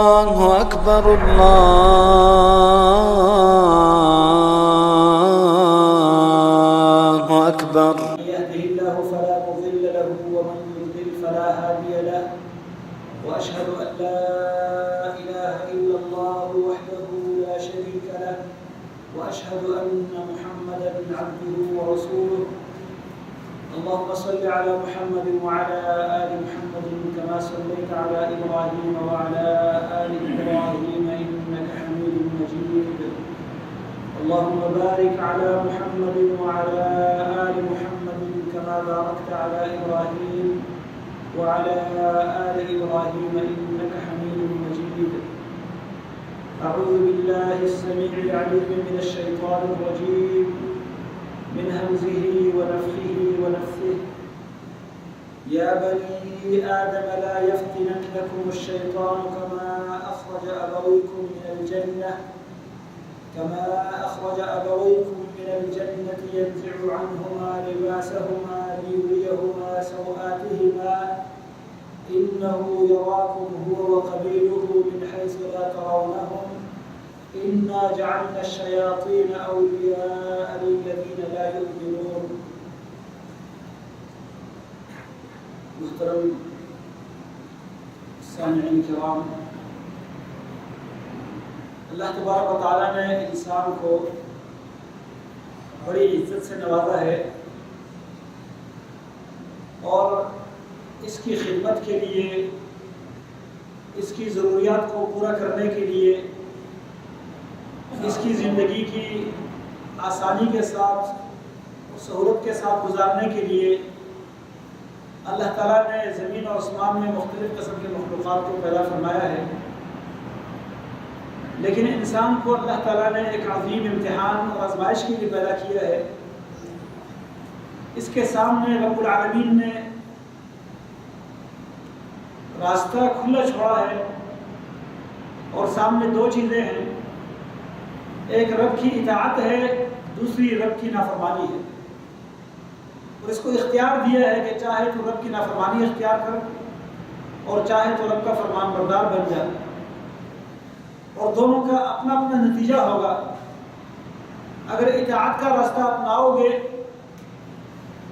الله أكبر الله أكبر. من يهده الله فلا مضل له ومن يضلل فلا هادي له وأشهد أن لا إله إلا الله وحده لا شريك له وأشهد أن محمدا عبده ورسوله. اللهم صل على محمد وعلى آل محمد كما صليت على إبراهيم وعلى آل إبراهيم إنك حميد مجيد. اللهم بارك على محمد وعلى آل محمد كما باركت على إبراهيم وعلى آل إبراهيم إنك حميد مجيد. أعوذ بالله السميع العليم من الشيطان الرجيم من همزه ونفخه ونفثه. يا بني آدم لا يفتننكم الشيطان كما أخرج أبويكم من الجنة ينزع عنهما لباسهما ليريهما سوآتهما إنه يراكم هو وقبيله من حيث لا ترونهم إنا جعلنا الشياطين أولياء للذين لا يؤمنون. محترم سامعین کرام، اللہ تبارک و تعالیٰ نے انسان کو بڑی عزت سے نوازا ہے اور اس کی خدمت کے لیے، اس کی ضروریات کو پورا کرنے کے لیے، اس کی زندگی کی آسانی کے ساتھ سہولت کے ساتھ گزارنے کے لیے اللہ تعالیٰ نے زمین اور آسمان میں مختلف قسم کے مخلوقات کو پیدا فرمایا ہے. لیکن انسان کو اللہ تعالیٰ نے ایک عظیم امتحان اور آزمائش کے لیے پیدا کیا ہے. اس کے سامنے رب العالمین نے راستہ کھلا چھوڑا ہے اور سامنے دو چیزیں ہیں، ایک رب کی اطاعت ہے، دوسری رب کی نافرمانی ہے. اور اس کو اختیار دیا ہے کہ چاہے تو رب کی نافرمانی اختیار کر اور چاہے تو رب کا فرمان بردار بن جائے، اور دونوں کا اپنا اپنا نتیجہ ہوگا. اگر اطاعت کا راستہ اپناؤ گے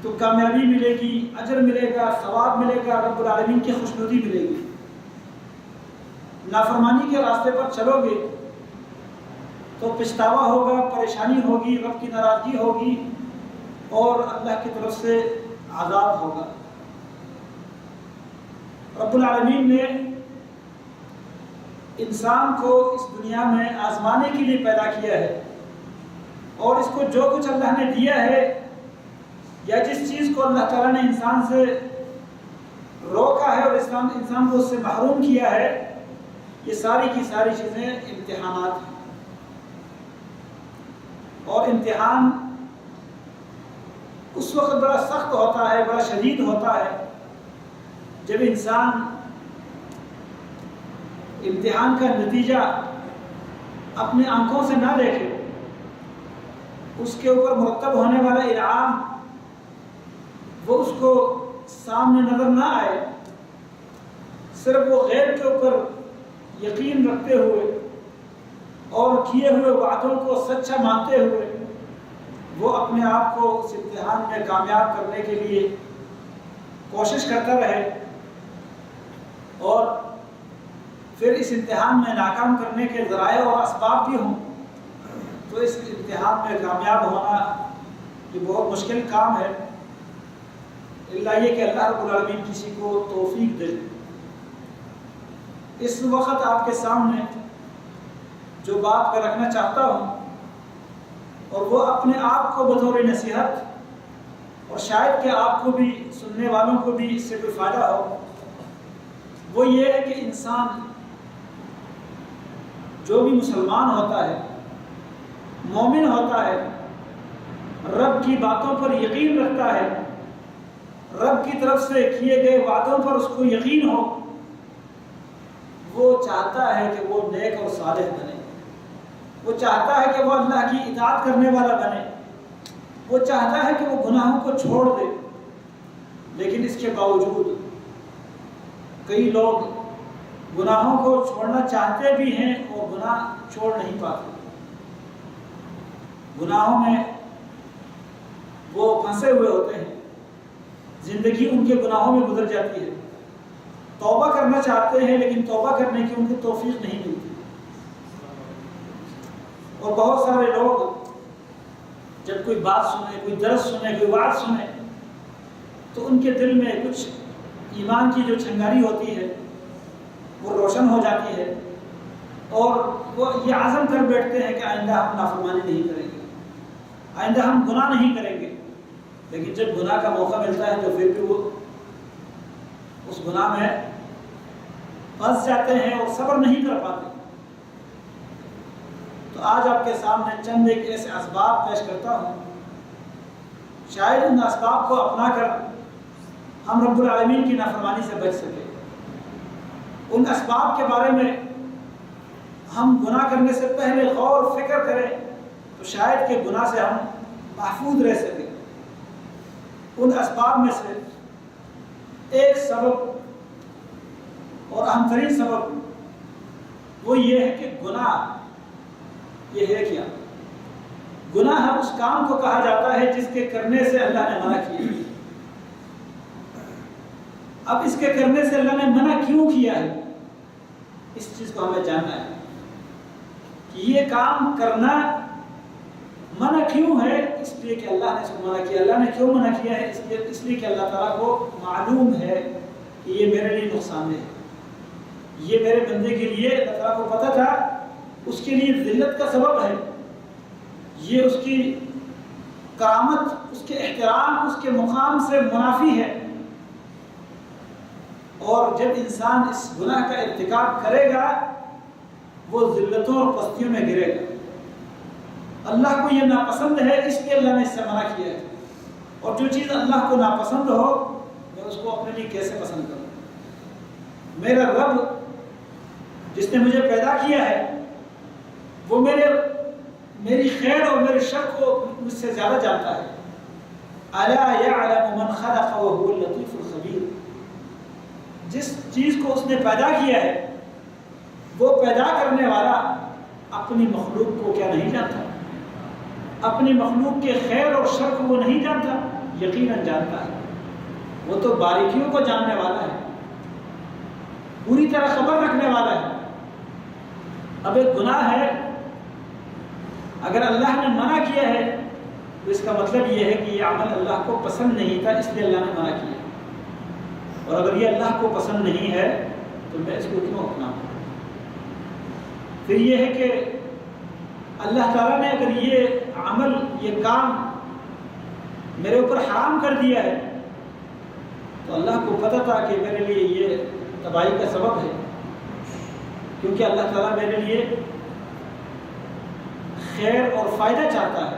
تو کامیابی ملے گی، اجر ملے گا، ثواب ملے گا، رب العالمین کی خوشنودی ملے گی. نافرمانی کے راستے پر چلو گے تو پچھتاوا ہوگا، پریشانی ہوگی، رب کی ناراضگی ہوگی اور اللہ کی طرف سے عذاب ہوگا. رب العالمین نے انسان کو اس دنیا میں آزمانے کے لیے پیدا کیا ہے اور اس کو جو کچھ اللہ نے دیا ہے یا جس چیز کو اللہ تعالیٰ نے انسان سے روکا ہے اور انسان کو اس سے محروم کیا ہے، یہ ساری کی ساری چیزیں امتحانات ہیں. اور امتحان اس وقت بڑا سخت ہوتا ہے، بڑا شدید ہوتا ہے جب انسان امتحان کا نتیجہ اپنے آنکھوں سے نہ دیکھے، اس کے اوپر مرتب ہونے والا انعام وہ اس کو سامنے نظر نہ آئے. صرف وہ غیب کے اوپر یقین رکھتے ہوئے اور کیے ہوئے وعدوں کو سچا مانتے ہوئے وہ اپنے آپ کو اس امتحان میں کامیاب کرنے کے لیے کوشش کرتا رہے اور پھر اس امتحان میں ناکام کرنے کے ذرائع اور اسباب بھی ہوں تو اس امتحان میں کامیاب ہونا یہ بہت مشکل کام ہے، اللہ یہ کہ اللہ رب العالمین کسی کو توفیق دے. اس وقت آپ کے سامنے جو بات میں رکھنا چاہتا ہوں اور وہ اپنے آپ کو بطور نصیحت اور شاید کہ آپ کو بھی، سننے والوں کو بھی اس سے کوئی فائدہ ہو، وہ یہ ہے کہ انسان جو بھی مسلمان ہوتا ہے، مومن ہوتا ہے، رب کی باتوں پر یقین رکھتا ہے، رب کی طرف سے کیے گئے وعدوں پر اس کو یقین ہو، وہ چاہتا ہے کہ وہ نیک اور صالح بنے، وہ چاہتا ہے کہ وہ اللہ کی اطاعت کرنے والا بنے، وہ چاہتا ہے کہ وہ گناہوں کو چھوڑ دے. لیکن اس کے باوجود کئی لوگ گناہوں کو چھوڑنا چاہتے بھی ہیں اور گناہ چھوڑ نہیں پاتے، گناہوں میں وہ پھنسے ہوئے ہوتے ہیں، زندگی ان کے گناہوں میں گزر جاتی ہے، توبہ کرنا چاہتے ہیں لیکن توبہ کرنے کی ان کو توفیق نہیں ملتی۔ اور بہت سارے لوگ جب کوئی بات سنے، کوئی درس سنے، کوئی وعظ سنے تو ان کے دل میں کچھ ایمان کی جو چنگاری ہوتی ہے وہ روشن ہو جاتی ہے، اور وہ یہ عزم کر بیٹھتے ہیں کہ آئندہ ہم نافرمانی نہیں کریں گے، آئندہ ہم گناہ نہیں کریں گے۔ لیکن جب گناہ کا موقع ملتا ہے تو پھر بھی وہ اس گناہ میں پھنس جاتے ہیں اور صبر نہیں کر پاتے۔ تو آج آپ کے سامنے چند ایک ایسے اسباب پیش کرتا ہوں، شاید ان اسباب کو اپنا کر ہم رب العالمین کی نافرمانی سے بچ سکیں۔ ان اسباب کے بارے میں ہم گناہ کرنے سے پہلے غور و فکر کریں تو شاید کہ گناہ سے ہم محفوظ رہ سکیں۔ ان اسباب میں سے ایک سبب اور اہم ترین سبب وہ یہ ہے کہ گناہ یہ ہے کیا؟ گناہ اس کام کو کہا جاتا ہے جس کے کرنے سے اللہ نے منع کیا۔ اب اس کے کرنے سے اللہ نے منع کیوں کیا ہے، اس چیز کو ہمیں جاننا ہے کہ یہ کام کرنا منع کیوں ہے۔ اس لیے کہ اللہ نے اس کو منع کیا۔ اللہ نے کیوں منع کیا ہے؟ اس لیے کہ اللہ تعالیٰ کو معلوم ہے کہ یہ میرے لیے نقصان دہ ہے، یہ میرے بندے کے لیے، اللہ تعالیٰ کو پتہ تھا اس کے لیے ذلت کا سبب ہے، یہ اس کی کرامت، اس کے احترام، اس کے مقام سے منافی ہے۔ اور جب انسان اس گناہ کا ارتکاب کرے گا وہ ذلتوں اور پستیوں میں گرے گا۔ اللہ کو یہ ناپسند ہے، اس لیے اللہ نے اس سے منع کیا ہے۔ اور جو چیز اللہ کو ناپسند ہو میں اس کو اپنے لیے کیسے پسند کروں؟ میرا رب جس نے مجھے پیدا کیا ہے وہ میری خیر اور میرے شر کو مجھ سے زیادہ جانتا ہے۔ الا یعلم من خلق وهو اللطیف الخبیر۔ جس چیز کو اس نے پیدا کیا ہے وہ پیدا کرنے والا اپنی مخلوق کو کیا نہیں جانتا؟ اپنی مخلوق کے خیر اور شر کو وہ نہیں جانتا؟ یقیناً جانتا ہے، وہ تو باریکیوں کو جاننے والا ہے، پوری طرح خبر رکھنے والا ہے۔ اب ایک گناہ ہے، اگر اللہ نے منع کیا ہے تو اس کا مطلب یہ ہے کہ یہ عمل اللہ کو پسند نہیں تھا، اس لیے اللہ نے منع کیا۔ اور اگر یہ اللہ کو پسند نہیں ہے تو میں اس کو کیوں اپناؤں؟ پھر یہ ہے کہ اللہ تعالیٰ نے اگر یہ عمل، یہ کام میرے اوپر حرام کر دیا ہے تو اللہ کو پتہ تھا کہ میرے لیے یہ تباہی کا سبب ہے، کیونکہ اللہ تعالیٰ میرے لیے خیر اور فائدہ چاہتا ہے۔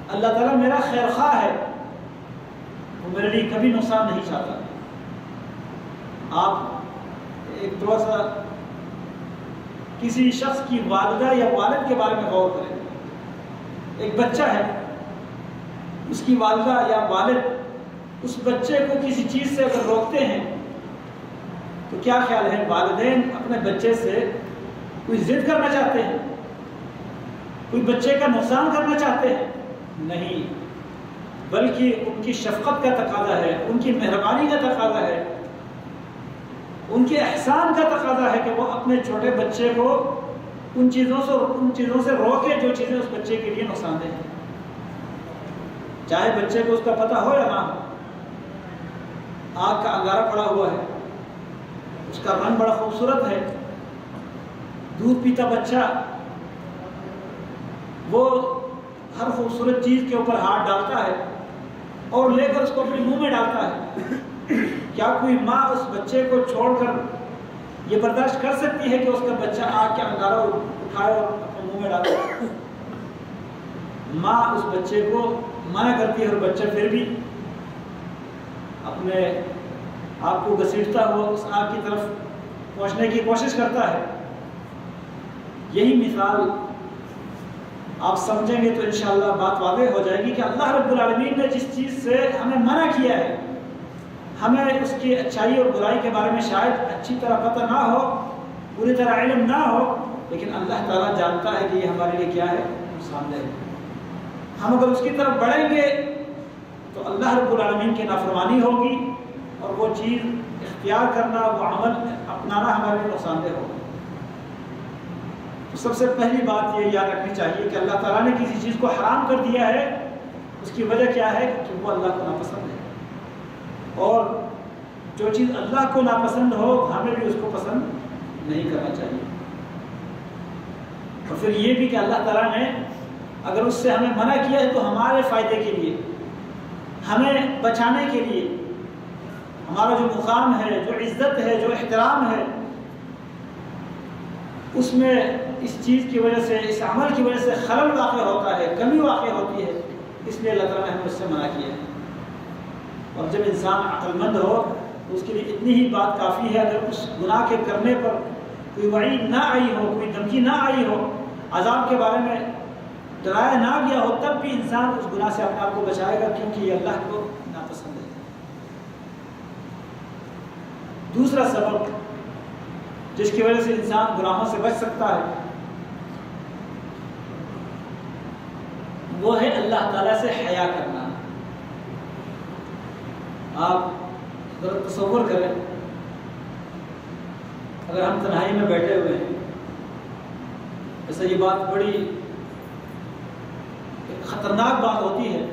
اللہ تعالیٰ میرا خیر خواہ ہے، وہ میرے لیے کبھی نقصان نہیں چاہتا۔ آپ ایک تھوڑا سا کسی شخص کی والدہ یا والد کے بارے میں غور کریں۔ ایک بچہ ہے، اس کی والدہ یا والد اس بچے کو کسی چیز سے اگر روکتے ہیں تو کیا خیال ہے؟ والدین اپنے بچے سے کوئی ضد کرنا چاہتے ہیں؟ کوئی بچے کا نقصان کرنا چاہتے ہیں؟ نہیں، بلکہ ان کی شفقت کا تقاضا ہے، ان کی مہربانی کا تقاضا ہے، ان کے احسان کا تقاضا ہے کہ وہ اپنے چھوٹے بچے کو ان چیزوں سے روکے جو چیزیں اس بچے کے لیے نقصان دہ ہیں، چاہے بچے کو اس کا پتہ ہو یا نہ ہو۔ آگ کا انگارہ پڑا ہوا ہے، اس کا رنگ بڑا خوبصورت ہے، دودھ پیتا بچہ وہ ہر خوبصورت چیز کے اوپر ہاتھ ڈالتا ہے اور لے کر اس کو اپنے منہ میں ڈالتا ہے۔ کیا کوئی ماں اس بچے کو چھوڑ کر یہ برداشت کر سکتی ہے کہ اس کا بچہ آگ کے انگارہ اٹھائے اور اپنے منہ میں ڈالے؟ ماں اس بچے کو منع کرتی ہے اور بچہ پھر بھی اپنے آپ کو گھسیٹتا ہوا اس آگ کی طرف پہنچنے کی کوشش کرتا ہے۔ یہی مثال آپ سمجھیں گے تو انشاءاللہ بات واضح ہو جائے گی کہ اللہ رب العالمین نے جس چیز سے ہمیں منع کیا ہے، ہمیں اس کی اچھائی اور برائی کے بارے میں شاید اچھی طرح پتہ نہ ہو، پوری طرح علم نہ ہو، لیکن اللہ تعالیٰ جانتا ہے کہ یہ ہمارے لیے کیا ہے، نقصان دہ ہے۔ ہم اگر اس کی طرف بڑھیں گے تو اللہ رب العالمین کی نافرمانی ہوگی، اور وہ چیز اختیار کرنا، وہ عمل اپنانا ہمارے لیے نقصان دہ ہوگا۔ تو سب سے پہلی بات یہ یاد رکھنی چاہیے کہ اللہ تعالیٰ نے کسی چیز کو حرام کر دیا ہے، اس کی وجہ کیا ہے کہ وہ اللہ کو ناپسند ہے، اور جو چیز اللہ کو ناپسند ہو ہمیں بھی اس کو پسند نہیں کرنا چاہیے۔ اور پھر یہ بھی کہ اللہ تعالیٰ نے اگر اس سے ہمیں منع کیا ہے تو ہمارے فائدے کے لیے، ہمیں بچانے کے لیے، ہمارا جو مقام ہے، جو عزت ہے، جو احترام ہے، اس میں اس چیز کی وجہ سے، اس عمل کی وجہ سے خلل واقع ہوتا ہے، کمی واقع ہوتی ہے، اس لیے اللہ تعالیٰ نے ہمیں اس سے منع کیا ہے۔ اور جب انسان عقل مند ہو تو اس کے لیے اتنی ہی بات کافی ہے، اگر اس گناہ کے کرنے پر کوئی وعید نہ آئی ہو، کوئی دھمکی نہ آئی ہو، عذاب کے بارے میں ڈرایا نہ گیا ہو، تب بھی انسان اس گناہ سے اپنے آپ کو بچائے گا، کیونکہ یہ اللہ کو ناپسند ہے۔ دوسرا سبب جس کی وجہ سے انسان گناہوں سے بچ سکتا ہے وہ ہے اللہ تعالیٰ سے حیا کرنا۔ آپ ذرا تصور کریں، اگر ہم تنہائی میں بیٹھے ہوئے ہیں، ایسا یہ بات بڑی خطرناک بات ہوتی ہے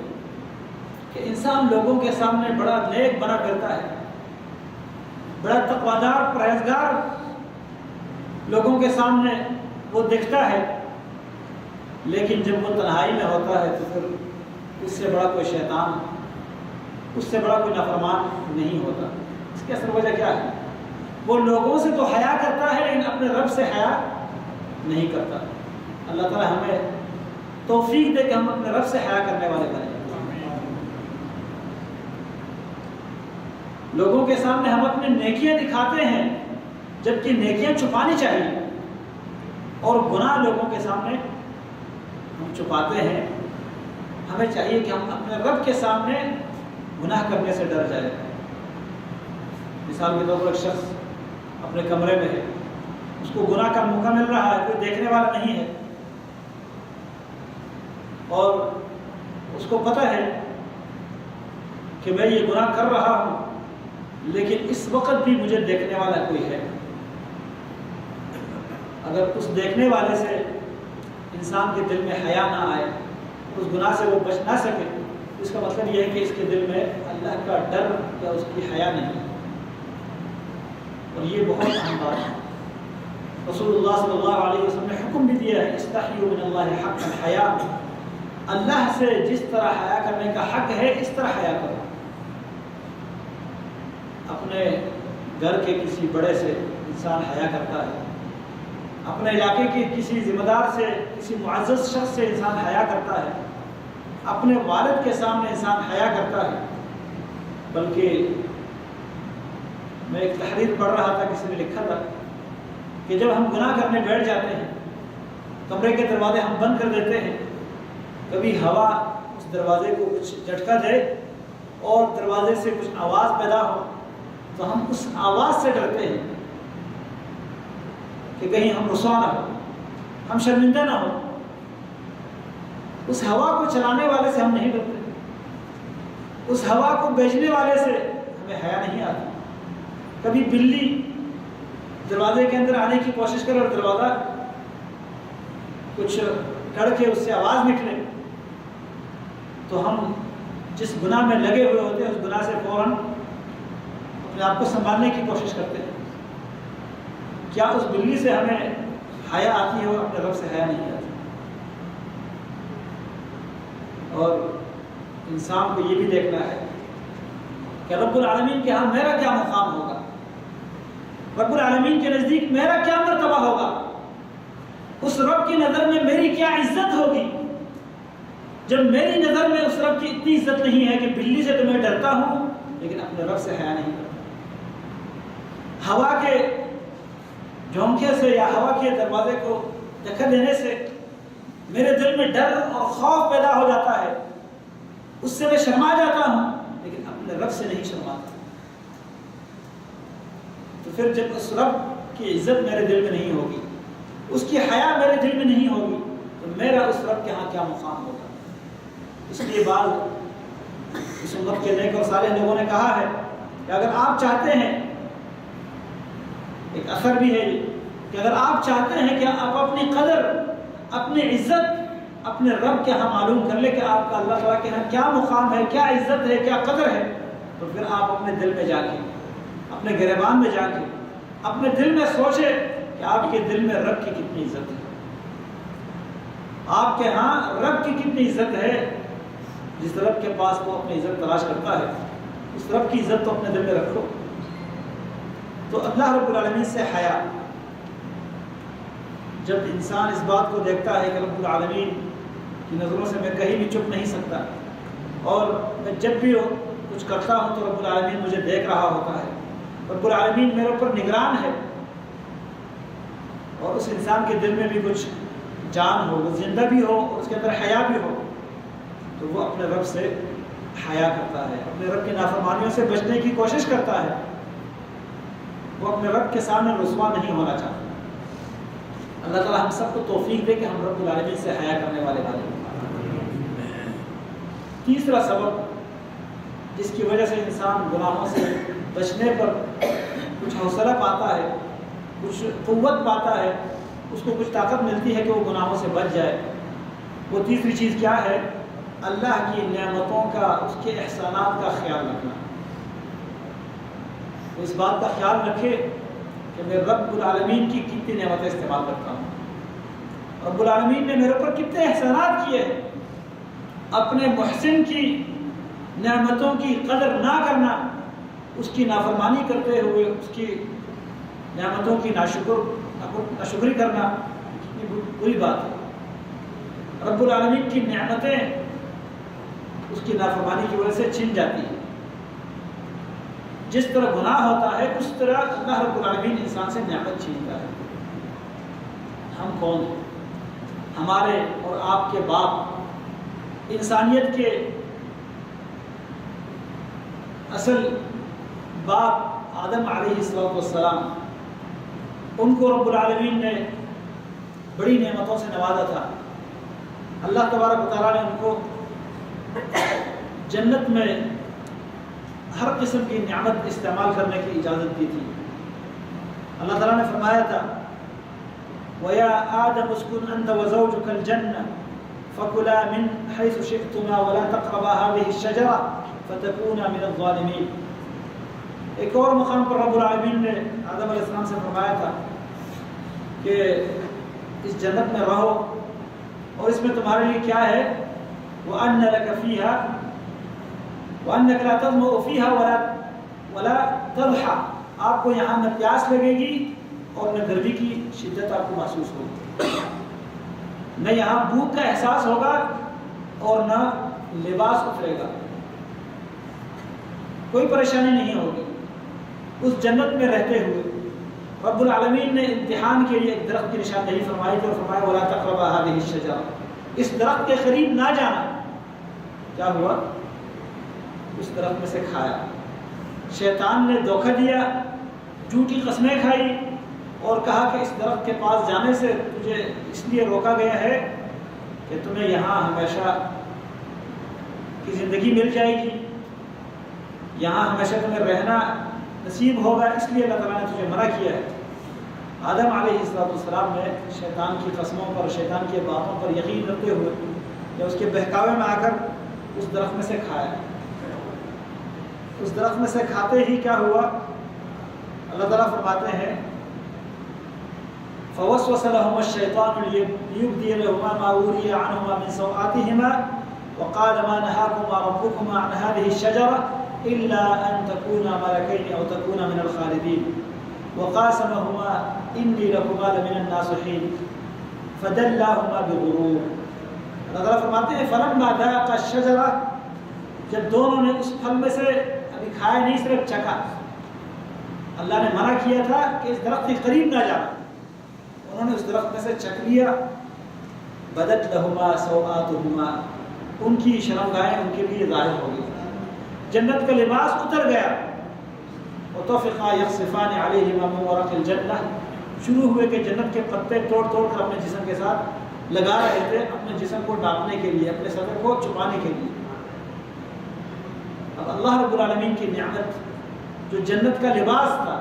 کہ انسان لوگوں کے سامنے بڑا نیک بنا کرتا ہے، بڑا تقویدار پرہیزگار لوگوں کے سامنے وہ دکھتا ہے، لیکن جب وہ تنہائی میں ہوتا ہے تو پھر اس سے بڑا کوئی شیطان، اس سے بڑا کوئی نافرمان نہیں ہوتا۔ اس کی اصل وجہ کیا ہے؟ وہ لوگوں سے تو حیا کرتا ہے لیکن اپنے رب سے حیا نہیں کرتا۔ اللہ تعالیٰ ہمیں توفیق دے کہ ہم اپنے رب سے حیا کرنے والے بنیں۔ لوگوں کے سامنے ہم اپنی نیکیاں دکھاتے ہیں جبکہ نیکیاں چھپانی چاہیے، اور گناہ لوگوں کے سامنے ہم چھپاتے ہیں۔ ہمیں چاہیے کہ ہم اپنے رب کے سامنے گناہ کرنے سے ڈر جائیں۔ مثال کے طور پر ایک شخص اپنے کمرے میں ہے، اس کو گناہ کا موقع مل رہا ہے، کوئی دیکھنے والا نہیں ہے، اور اس کو پتہ ہے کہ میں یہ گناہ کر رہا ہوں، لیکن اس وقت بھی مجھے دیکھنے والا کوئی ہے۔ اگر اس دیکھنے والے سے انسان کے دل میں حیا نہ آئے، اس گناہ سے وہ بچ نہ سکے، اس کا مطلب یہ ہے کہ اس کے دل میں اللہ کا ڈر یا اس کی حیا نہیں۔ اور یہ بہت اہم بات ہے۔ رسول اللہ صلی اللہ علیہ وسلم نے حکم بھی دیا ہے، استحیوا من اللہ حق الحیا، اللہ سے جس طرح حیا کرنے کا حق ہے اس طرح حیا کرو۔ اپنے گھر کے کسی بڑے سے انسان حیا کرتا ہے، اپنے علاقے کے کسی ذمہ دار سے، کسی معزز شخص سے انسان حیا کرتا ہے، اپنے والد کے سامنے انسان حیا کرتا ہے۔ بلکہ میں ایک تحریر پڑھ رہا تھا، کسی نے لکھا تھا کہ جب ہم گناہ کرنے بیٹھ جاتے ہیں، کمرے کے دروازے ہم بند کر دیتے ہیں، کبھی ہوا اس دروازے کو کچھ جھٹکا دے اور دروازے سے کچھ آواز پیدا ہو تو ہم اس آواز سے ڈرتے ہیں کہ کہیں ہم رسوا نہ ہو، ہم شرمندہ نہ ہو۔ اس ہوا کو چلانے والے سے ہم نہیں ڈرتے، اس ہوا کو بیچنے والے سے ہمیں حیا نہیں آتی۔ کبھی بلی دروازے کے اندر آنے کی کوشش کرے اور دروازہ کچھ کڑ کے اس سے آواز نکلے تو ہم جس گناہ میں لگے ہوئے ہوتے ہیں اس گناہ سے فوراً اپنے آپ کو سنبھالنے کی کوشش کرتے ہیں۔ کیا اس بلی سے ہمیں حیا آتی ہے اور اپنے رب سے حیا نہیں آتی؟ اور انسان کو یہ بھی دیکھنا ہے کہ رب العالمین کے ہاں میرا کیا مقام ہوگا، رب العالمین کے نزدیک میرا کیا مرتبہ ہوگا، اس رب کی نظر میں میری کیا عزت ہوگی، جب میری نظر میں اس رب کی اتنی عزت نہیں ہے کہ بلی سے تو میں ڈرتا ہوں لیکن اپنے رب سے حیا نہیں کرتا۔ ہوا کے جھونکے سے یا ہوا کے دروازے کو دھکا دینے سے میرے دل میں ڈر اور خوف پیدا ہو جاتا ہے، اس سے میں شرما جاتا ہوں لیکن اپنے رب سے نہیں شرماتا۔ تو پھر جب اس رب کی عزت میرے دل میں نہیں ہوگی، اس کی حیا میرے دل میں نہیں ہوگی، تو میرا اس رب کے ہاں کیا مقام ہوگا؟ اس لیے بعض اس امت کے نیک اور صالح لوگوں نے کہا ہے کہ اگر آپ چاہتے ہیں، ایک اثر بھی ہے یہ، کہ اگر آپ چاہتے ہیں کہ آپ اپنی قدر، اپنی عزت اپنے رب کے ہاں معلوم کر لیں کہ آپ کا اللہ تعالیٰ کے ہاں کیا مقام ہے، کیا عزت ہے، کیا قدر ہے، تو پھر آپ اپنے دل میں جا کے، اپنے گریبان میں جا کے، اپنے دل میں سوچیں کہ آپ کے دل میں رب کی کتنی عزت ہے، آپ کے ہاں رب کی کتنی عزت ہے۔ جس رب کے پاس وہ اپنی عزت تلاش کرتا ہے، اس رب کی عزت تو اپنے دل میں رکھو۔ تو اللہ رب العالمین سے حیا، جب انسان اس بات کو دیکھتا ہے کہ رب العالمین کی نظروں سے میں کہیں بھی چھپ نہیں سکتا، اور میں جب بھی کچھ کرتا ہوں تو رب العالمین مجھے دیکھ رہا ہوتا ہے، رب العالمین میرے اوپر نگران ہے، اور اس انسان کے دل میں بھی کچھ جان ہو، وہ زندہ بھی ہو اور اس کے اندر حیا بھی ہو، تو وہ اپنے رب سے حیا کرتا ہے، اپنے رب کی نافرمانیوں سے بچنے کی کوشش کرتا ہے، وہ اپنے رب کے سامنے رسوا نہیں ہونا چاہتا۔ اللہ تعالیٰ ہم سب کو توفیق دے کہ ہم رب العالمین سے حیا کرنے والے بنیں۔ تیسرا سبب جس کی وجہ سے انسان گناہوں سے بچنے پر کچھ حوصلہ پاتا ہے، کچھ قوت پاتا ہے، اس کو کچھ طاقت ملتی ہے کہ وہ گناہوں سے بچ جائے، وہ تیسری چیز کیا ہے؟ اللہ کی نعمتوں کا، اس کے احسانات کا خیال رکھنا۔ تو اس بات کا خیال رکھے کہ میں رب العالمین کی کتنی نعمتیں استعمال کرتا ہوں، رب العالمین نے میرے اوپر کتنے احسانات کیے ہیں۔ اپنے محسن کی نعمتوں کی قدر نہ کرنا، اس کی نافرمانی کرتے ہوئے اس کی نعمتوں کی ناشکری کرنا کتنی بری بات ہے۔ رب العالمین کی نعمتیں اس کی نافرمانی کی وجہ سے چھن جاتی ہیں۔ جس طرح گناہ ہوتا ہے اس طرح اللہ رب العالمین انسان سے نعمت چھینتا ہے۔ ہم کون ہیں؟ ہمارے اور آپ کے باپ، انسانیت کے اصل باپ آدم علیہ السلام، ان کو رب العالمین نے بڑی نعمتوں سے نوازا تھا۔ اللہ تبارک و تعالیٰ نے ان کو جنت میں ہر قسم کی نعمت استعمال کرنے کی اجازت دی تھی۔ اللہ تعالیٰ نے فرمایا تھا وَيَا آدَمُ اسْكُنْ أَنْتَ وَزَوْجُكَ الْجَنَّةَ فَكُلَا مِنْ حَيْثُ شِئْتُمَا وَلَا تَقْرَبَا هَٰذِهِ الشَّجَرَةَ فَتَكُونَا مِنَ الظَّالِمِينَ۔ ایک اور مقام پر رب العالمین نے آدم علیہ السلام سے فرمایا تھا کہ اس جنت میں رہو اور اس میں تمہارے لیے کیا ہے، وَأَنَّ لَكَ فِيهَا وَأَنَّكَ لَا تَظْمَأُ فِيهَا وَلَا تَضْحَىٰ، آپ کو یہاں نہ پیاس لگے گی اور نہ گرمی کی شدت آپ کو محسوس ہوگی، نہ یہاں بھوک کا احساس ہوگا اور نہ لباس اترے گا، کوئی پریشانی نہیں ہوگی اس جنت میں رہتے ہوئے۔ رب العالمین نے امتحان کے لیے ایک درخت کی نشاندہی فرمائی تھی اور فرمایا وَلَا تَقْرَبَا هَٰذِهِ الشَّجَرَةَ، اس درخت کے قریب نہ جانا۔ کیا ہوا؟ اس درخت میں سے کھایا، شیطان نے دھوکہ دیا، جھوٹی قسمیں کھائی اور کہا کہ اس درخت کے پاس جانے سے تجھے اس لیے روکا گیا ہے کہ تمہیں یہاں ہمیشہ کی زندگی مل جائے گی، یہاں ہمیشہ تمہیں رہنا نصیب ہوگا، اس لیے اللہ تعالیٰ نے تجھے منع کیا ہے۔ آدم علیہ السلام نے شیطان کی قسموں پر، شیطان کی باتوں پر یقین کرتے ہوئے یا اس کے بہکاوے میں آ کر اس درخت میں سے کھایا۔ اس درخت میں سے کھاتے ہی کیا ہوا؟ اللہ تعالیٰ فرماتے ہیں فَوَسْوَسَ لَهُمَا الشَّيْطَانُ لِيُبْدِيَ لَهُمَا مَا وُرِيَ عَنْهُمَا مِنْ سَوْآتِهِمَا وَقَالَ مَا نَهَاكُمَا رَبُّكُمَا عَنْ هَٰذِهِ الشَّجَرَةِ إِلَّا أَن تَكُونَا مَلَكَيْنِ أَوْ تَكُونَا مِنَ الْخَالِدِينَ وَقَاسَمَهُمَا إِنِّي لَكُمَا لَمِنَ النَّاصِحِينَ فَدَلَّاهُمَا بِغُرُورٍ۔ اللہ تعالیٰ فرماتے ہیں فَلَمَّا ذَاقَا الشَّجَرَةَ، جب دونوں نے اس پھل میں سے ابھی کھایا نہیں، صرف چکھا، اللہ نے منع کیا تھا کہ اس درخت کے قریب نہ جانا، انہوں نے اس درخت میں سے چکھ لیا، بدت لہما سوآتہما، ان کی شرمگاہیں ان کے لیے ظاہر ہو گئی، جنت کا لباس اتر گیا وطفقا یخصفان علیہما من ورق الجنہ، شروع ہوئے کہ جنت کے پتے توڑ توڑ کر اپنے جسم کے ساتھ لگا رہے تھے، اپنے جسم کو ڈھانپنے کے لیے، اپنے صدر کو چھپانے کے لیے۔ اب اللہ رب العالمین کی نعمت جو جنت کا لباس تھا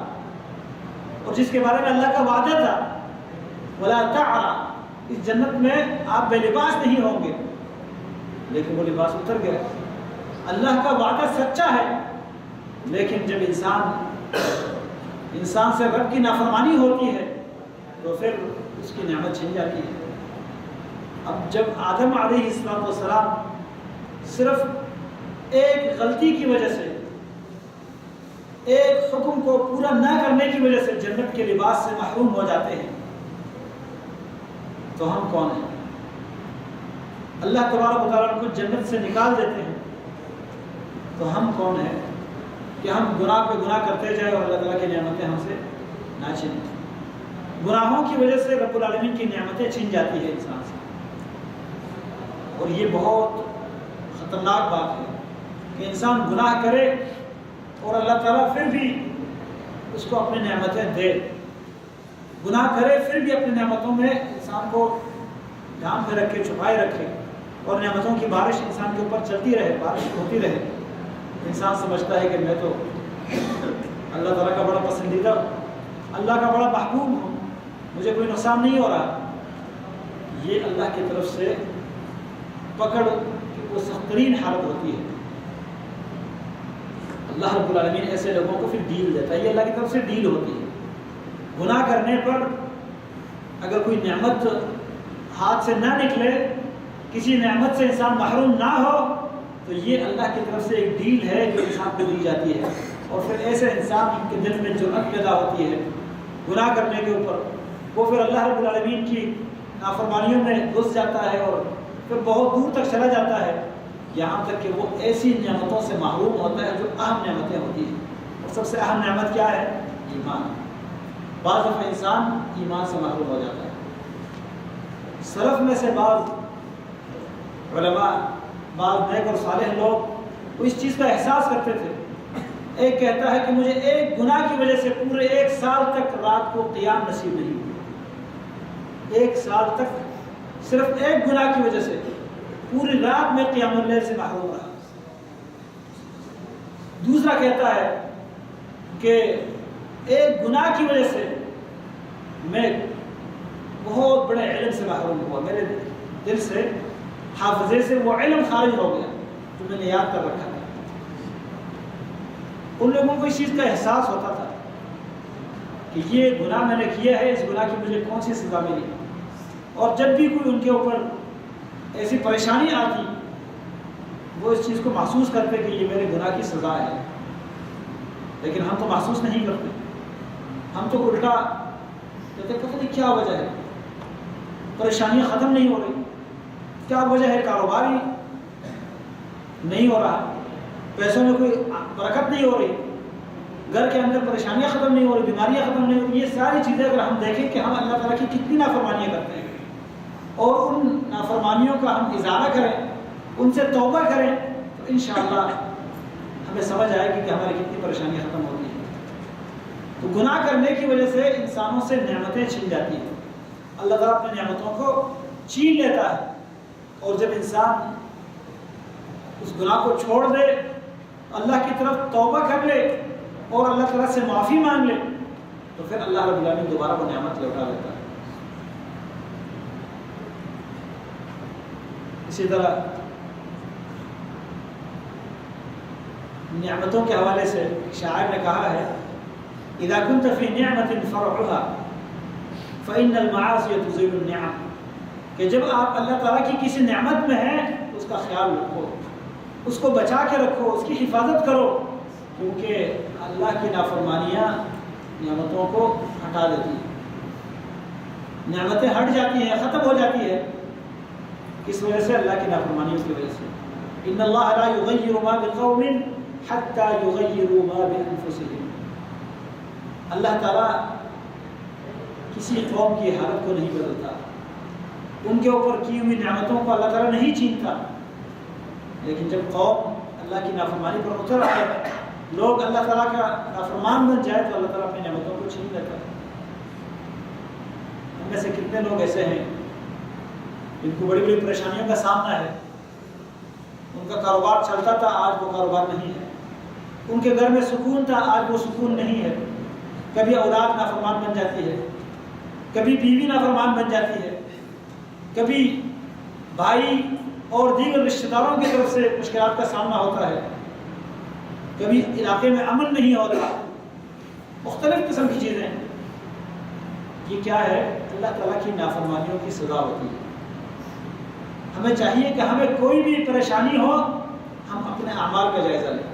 اور جس کے بارے میں اللہ کا وعدہ تھا ولا تعرا، اس جنت میں آپ بے لباس نہیں ہوں گے، لیکن وہ لباس اتر گیا۔ اللہ کا وعدہ سچا ہے، لیکن جب انسان سے رب کی نافرمانی ہوتی ہے تو پھر اس کی نعمت چھن جاتی ہے۔ اب جب آدم علیہ السلام صرف ایک غلطی کی وجہ سے، ایک حکم کو پورا نہ کرنے کی وجہ سے جنت کے لباس سے محروم ہو جاتے ہیں، تو ہم کون ہیں؟ اللہ تبارک و تعالیٰ کو جنت سے نکال دیتے ہیں، تو ہم کون ہیں کہ ہم گناہ پہ گناہ کرتے جائیں اور اللہ تعالیٰ کی نعمتیں ہم سے نہ چھن۔ گناہوں کی وجہ سے رب العالمین کی نعمتیں چھن جاتی ہے انسان سے، اور یہ بہت خطرناک بات ہے کہ انسان گناہ کرے اور اللہ تعالیٰ پھر بھی اس کو اپنی نعمتیں دے، گناہ کرے پھر بھی اپنی نعمتوں میں انسان کو ڈھانپ پہ رکھے، چھپائے رکھے، اور نعمتوں کی بارش انسان کے اوپر چلتی رہے، بارش ہوتی رہے۔ انسان سمجھتا ہے کہ میں تو اللہ تعالیٰ کا بڑا پسندیدہ، اللہ کا بڑا محبوب ہوں، مجھے کوئی نقصان نہیں ہو رہا۔ یہ اللہ کی طرف سے پکڑ کی وہ سخت ترین حالت ہوتی ہے۔ اللہ رب العالمین ایسے لوگوں کو پھر ڈیل دیتا ہے، یہ اللہ کی طرف سے ڈیل ہوتی ہے۔ گناہ کرنے پر اگر کوئی نعمت ہاتھ سے نہ نکلے، کسی نعمت سے انسان محروم نہ ہو، تو یہ اللہ کی طرف سے ایک ڈیل ہے جو انسان کو دی جاتی ہے، اور پھر ایسے انسان کے دل میں جرأت پیدا ہوتی ہے گناہ کرنے کے اوپر، وہ پھر اللہ رب العالمین کی نافرمانیوں میں گھس جاتا ہے اور پھر بہت دور تک چلا جاتا ہے، یہاں تک کہ وہ ایسی نعمتوں سے محروم ہوتا ہے جو اہم نعمتیں ہوتی ہیں۔ اور سب سے اہم نعمت کیا ہے؟ ایمان۔ بعض دفعہ انسان ایمان سے محروم ہو جاتا ہے۔ سلف میں سے بعض علماء، بعض نیک اور صالح لوگ وہ اس چیز کا احساس کرتے تھے۔ ایک کہتا ہے کہ مجھے ایک گناہ کی وجہ سے پورے 1 سال تک رات کو قیام نصیب نہیں ہوا، 1 سال تک صرف ایک گناہ کی وجہ سے پوری رات میں قیام اللیل سے محروم رہا۔ دوسرا کہتا ہے کہ ایک گناہ کی وجہ سے میں بہت بڑے علم سے محروم ہوا، میرے دل سے، حافظے سے وہ علم خارج ہو گیا جو میں نے یاد کر رکھا تھا۔ ان لوگوں کو اس چیز کا احساس ہوتا تھا کہ یہ گناہ میں نے کیا ہے، اس گناہ کی مجھے کون سی سزا ملی، اور جب بھی کوئی ان کے اوپر ایسی پریشانی آتی وہ اس چیز کو محسوس کرتے کہ یہ میرے گناہ کی سزا ہے۔ لیکن ہم تو محسوس نہیں کرتے، ہم تو الٹا کہتے پتہ نہیں کیا وجہ ہے، پریشانیاں ختم نہیں ہو رہی، کیا وجہ ہے؟ کاروبار ہی نہیں ہو رہا، پیسوں میں کوئی برکت نہیں ہو رہی، گھر کے اندر پریشانیاں ختم نہیں ہو رہی، بیماریاں ختم نہیں ہو رہی۔ یہ ساری چیزیں اگر ہم دیکھیں کہ ہم اللہ تعالیٰ کی کتنی نافرمانیاں کرتے ہیں اور ان نافرمانیوں کا ہم ازالہ کریں، ان سے توبہ کریں، تو انشاءاللہ ہمیں سمجھ آئے گی کہ ہماری کتنی پریشانیاں ختم ہوتی ہیں۔ تو گناہ کرنے کی وجہ سے انسانوں سے نعمتیں چھن جاتی ہیں، اللہ تعالیٰ اپنی نعمتوں کو چھین لیتا ہے، اور جب انسان اس گناہ کو چھوڑ دے، اللہ کی طرف توبہ کر لے اور اللہ تعالیٰ سے معافی مانگ لے، تو پھر اللہ رب العالمین دوبارہ وہ نعمت لوٹا لیتا ہے۔ اسی طرح نعمتوں کے حوالے سے شاعر نے کہا ہے اذا كنت في نعمة فرعها فإن المعاصي تزيل النعم، کہ جب آپ اللہ تعالیٰ کی کسی نعمت میں ہیں تو اس کا خیال رکھو، اس کو بچا کے رکھو، اس کی حفاظت کرو، کیونکہ اللہ کی نافرمانیاں نعمتوں کو ہٹا دیتی ہیں، نعمتیں ہٹ جاتی ہیں، ختم ہو جاتی ہے، کس وجہ سے؟ اللہ کی نافرمانیوں کی وجہ سے۔ ان اللہ لا یغیر ما بقوم حتی یغیروا ما بانفسهم، اللہ تعالیٰ کسی قوم کی حالت کو نہیں بدلتا، ان کے اوپر کی ہوئی نعمتوں کو اللہ تعالیٰ نہیں چھینتا، لیکن جب قوم اللہ کی نافرمانی پر اتر آئے لوگ اللہ تعالیٰ کا نافرمان بن جائے تو اللہ تعالیٰ اپنی نعمتوں کو چھین لیتا ہے۔ ہم میں سے کتنے لوگ ایسے ہیں جن کو بڑی بڑی پریشانیوں کا سامنا ہے، ان کا کاروبار چلتا تھا، آج وہ کاروبار نہیں ہے، ان کے گھر میں سکون تھا، آج وہ سکون نہیں ہے، کبھی اولاد نافرمان بن جاتی ہے، کبھی بیوی نافرمان بن جاتی ہے، کبھی بھائی اور دیگر رشتہ داروں کی طرف سے مشکلات کا سامنا ہوتا ہے، کبھی علاقے میں امن نہیں ہوتا، مختلف قسم کی چیزیں۔ یہ کیا ہے؟ اللہ تعالیٰ کی نافرمانیوں کی سزا ہوتی ہے۔ ہمیں چاہیے کہ ہمیں کوئی بھی پریشانی ہو، ہم اپنے اعمال کا جائزہ لیں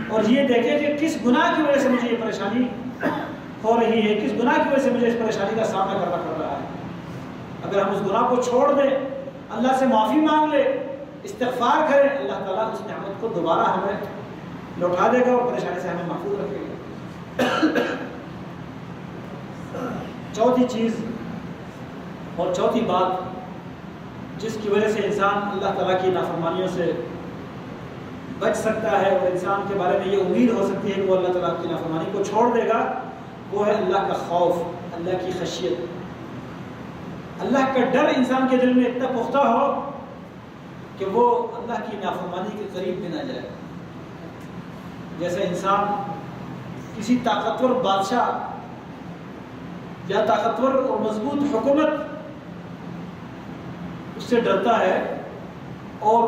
اور یہ دیکھیں کہ کس گناہ کی وجہ سے مجھے یہ پریشانی ہو رہی ہے، کس گناہ کی وجہ سے مجھے اس پریشانی کا سامنا کرنا پڑ رہا ہے۔ اگر ہم اس گناہ کو چھوڑ دیں، اللہ سے معافی مانگ لیں، استغفار کریں، اللہ تعالیٰ اس نعمت کو دوبارہ ہمیں لوٹا دے گا اور پریشانی سے ہمیں محفوظ رکھے گا۔ چوتھی چیز اور چوتھی بات جس کی وجہ سے انسان اللہ تعالیٰ کی نافرمانیوں سے بچ سکتا ہے اور انسان کے بارے میں یہ امید ہو سکتی ہے کہ وہ اللہ تعالیٰ کی نافرمانی کو چھوڑ دے گا، وہ ہے اللہ کا خوف، اللہ کی خشیت۔ اللہ کا ڈر انسان کے دل میں اتنا پختہ ہو کہ وہ اللہ کی نافرمانی کے قریب بھی نہ جائے۔ جیسے انسان کسی طاقتور بادشاہ یا طاقتور اور مضبوط حکومت اس سے ڈرتا ہے اور